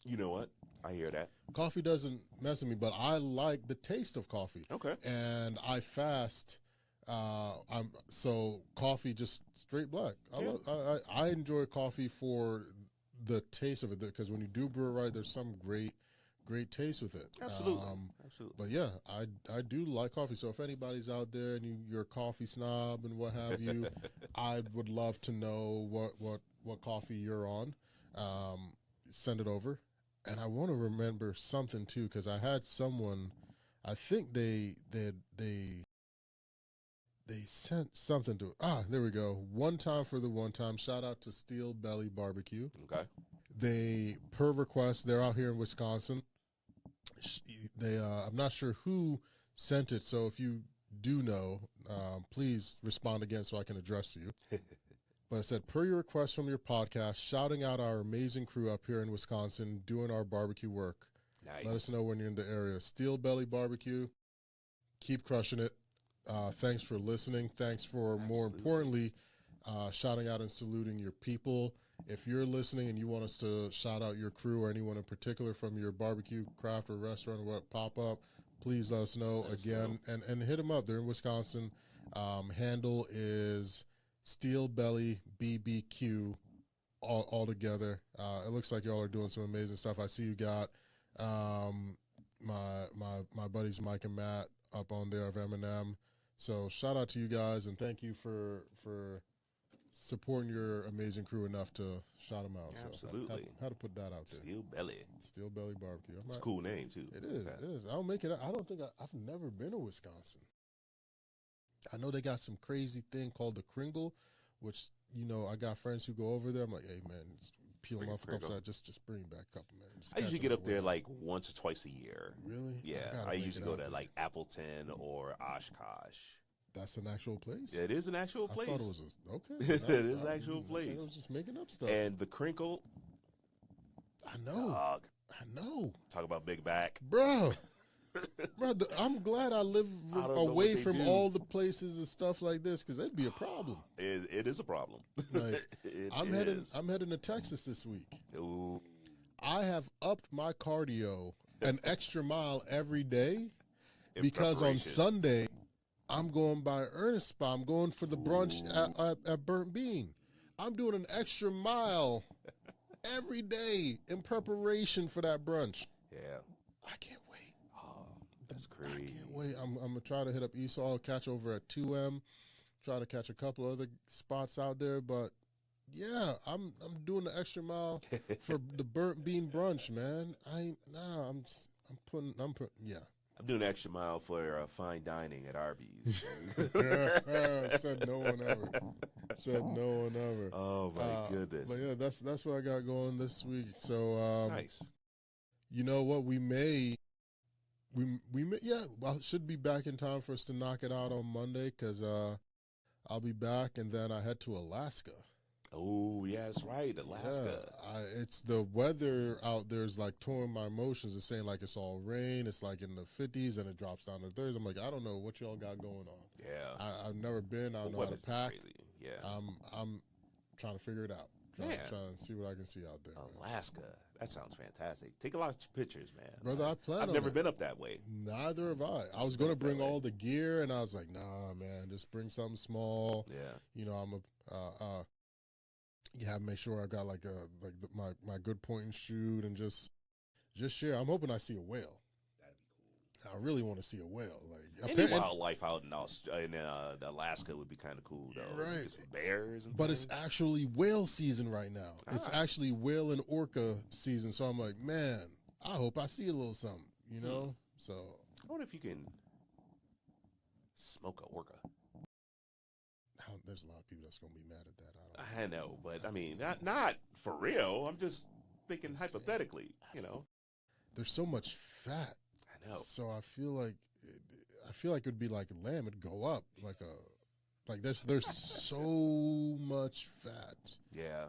You know what? I hear that. Coffee doesn't mess with me, but I like the taste of coffee. Okay. And I fast. So coffee just straight black. I enjoy coffee for the taste of it because when you do brew it right, there's some great taste with it. Absolutely. Absolutely. But yeah, I do like coffee. So if anybody's out there and you're a coffee snob and what have you, I would love to know what coffee you're on. Send it over. And I want to remember something too because I had someone. I think they sent something to. There we go. One time for the one time. Shout out to Steel Belly BBQ. Okay. They, per request, they're out here in Wisconsin. I'm not sure who sent it, so if you do know, please respond again so I can address you. But it said, per your request from your podcast, shouting out our amazing crew up here in Wisconsin doing our barbecue work. Nice. Let us know when you're in the area. Steel Belly BBQ, keep crushing it. Thanks for listening. Thanks for, more importantly, shouting out and saluting your people. If you're listening and you want us to shout out your crew or anyone in particular from your barbecue, craft, or restaurant, or what pop up, please let us know again. And hit them up. They're in Wisconsin. Handle is Steel Belly BBQ all together. It looks like y'all are doing some amazing stuff. I see you got my buddies Mike and Matt up on there of Eminem. So shout out to you guys and thank you for supporting your amazing crew enough to shout them out. Absolutely. So how to put that out there? Steel Belly. Steel Belly BBQ. It's a cool name too. It is. It is. I'll make it. I don't think I've never been to Wisconsin. I know they got some crazy thing called the Kringle, which I got friends who go over there. I'm like, hey man, peel them off a couple sides. Just bring back a couple, man. I usually get up there like once or twice a year. Really? Yeah. I usually go to like Appleton or Oshkosh. That's an actual place? It is an actual place. I thought it was okay. It is an actual place. I was just making up stuff. And the Crinkle. I know. Dog. I know. Talk about big back. Bro, I'm glad I live away from all the places and stuff like this because that'd be a problem. It is a problem. Like, I'm heading to Texas this week. Ooh. I have upped my cardio an extra mile every day because on Sunday I'm going by Ernest Spa. I'm going for the brunch at Burnt Bean. I'm doing an extra mile every day in preparation for that brunch. Yeah. I can't wait. Oh, that's crazy. I can't wait. I'm going to try to hit up Esau. I'll catch over at 2M. Try to catch a couple other spots out there. But, yeah, I'm doing the extra mile for the Burnt Bean brunch, man. I'm putting, I'm doing an extra mile for fine dining at Arby's. Said no one ever. Oh my goodness! But yeah, that's what I got going this week. So nice. You know what? We may. Well, it should be back in time for us to knock it out on Monday because I'll be back and then I head to Alaska. Oh, yeah, that's right. Alaska. Yeah, it's the weather out there is like touring my emotions. It's saying like it's all rain. It's like in the 50s and it drops down to 30s. I'm like, I don't know what y'all got going on. Yeah. I've never been. I don't know how to pack. Crazy. Yeah. I'm trying to figure it out. Trying to see what I can see out there. Alaska. Man. That sounds fantastic. Take a lot of pictures, man. Brother, I've never been up that way. Neither have I. I was going to bring all the gear and I was like, nah, man, just bring something small. Yeah. I'm make sure I got my good point and shoot and just share. I'm hoping I see a whale. That'd be cool. I really want to see a whale. Like any wildlife out in Alaska would be kind of cool though. Right. Some bears and but things. It's actually whale season right now. It's actually whale and orca season. So I'm like, man, I hope I see a little something, So I wonder if you can smoke a orca. there's a lot of people that's gonna be mad at that. I know, but I mean, not for real. I'm just thinking hypothetically. You know, There's so much fat. I know. So I feel like it'd be like lamb. It'd go up like there's so much fat. Yeah,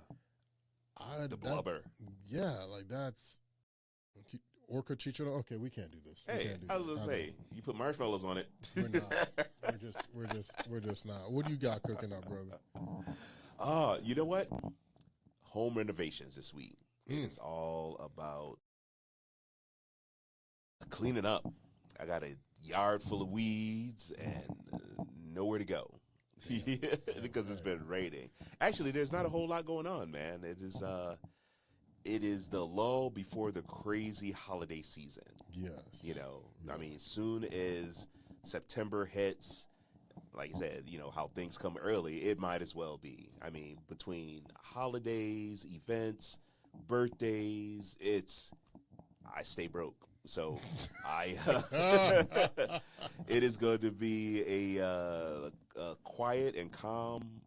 the blubber. Yeah, like that's orca chicharron. Okay, we can't do this. We Hey, can't do I was this. gonna say, you put marshmallows on it. We're not. We're just not. What do you got cooking up, brother? You know what? Home renovations this week. It's all about cleaning up. I got a yard full of weeds and nowhere to go. Because it's been raining. Actually, there's not a whole lot going on, man. It is the lull before the crazy holiday season. Yes. You know, I mean, soon as September hits, like I said, you know, how things come early, it might as well be. I mean, between holidays, events, birthdays, I stay broke. So it is going to be a quiet and calm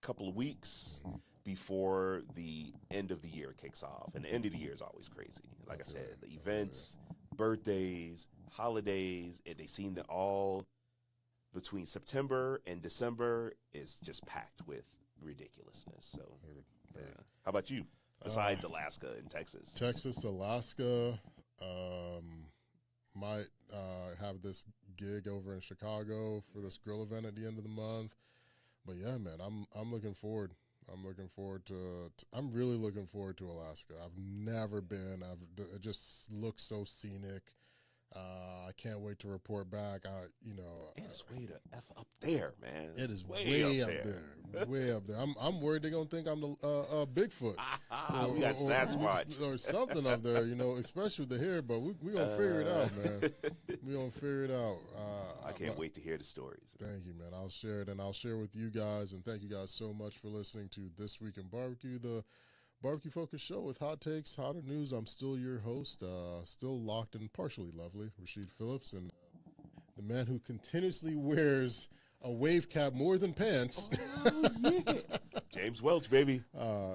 couple of weeks before the end of the year kicks off. And the end of the year is always crazy. Like I said, the events, birthdays, holidays, they seem to all, between September and December, is just packed with ridiculousness. So, yeah. How about you? Besides Alaska and Texas. Texas, Alaska, might have this gig over in Chicago for this grill event at the end of the month. But yeah, man, I'm looking forward. I'm really looking forward to Alaska. I've never been. It just looks so scenic. I can't wait to report back. It's way the F up there, man. It is way up there. Way up there. I'm worried they're gonna think I'm the Bigfoot. We got Sasquatch or something up there. You know, especially with the hair. But we gonna figure it out, man. We gonna figure it out. I can't wait to hear the stories. Thank you, man. I'll share it, and I'll share with you guys. And thank you guys so much for listening to This Week in Barbecue, the barbecue focused show with hot takes, hotter news. I'm still your host, still locked and partially lovely, Rasheed Phillips, and the man who continuously wears a wave cap more than pants. Oh, yeah. James Welch, baby.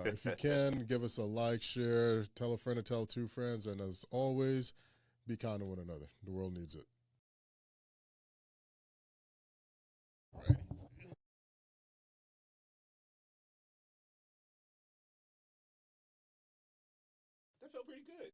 If you can, give us a like, share, tell a friend to tell two friends, and as always, be kind to one another. The world needs it. All right. That felt pretty good.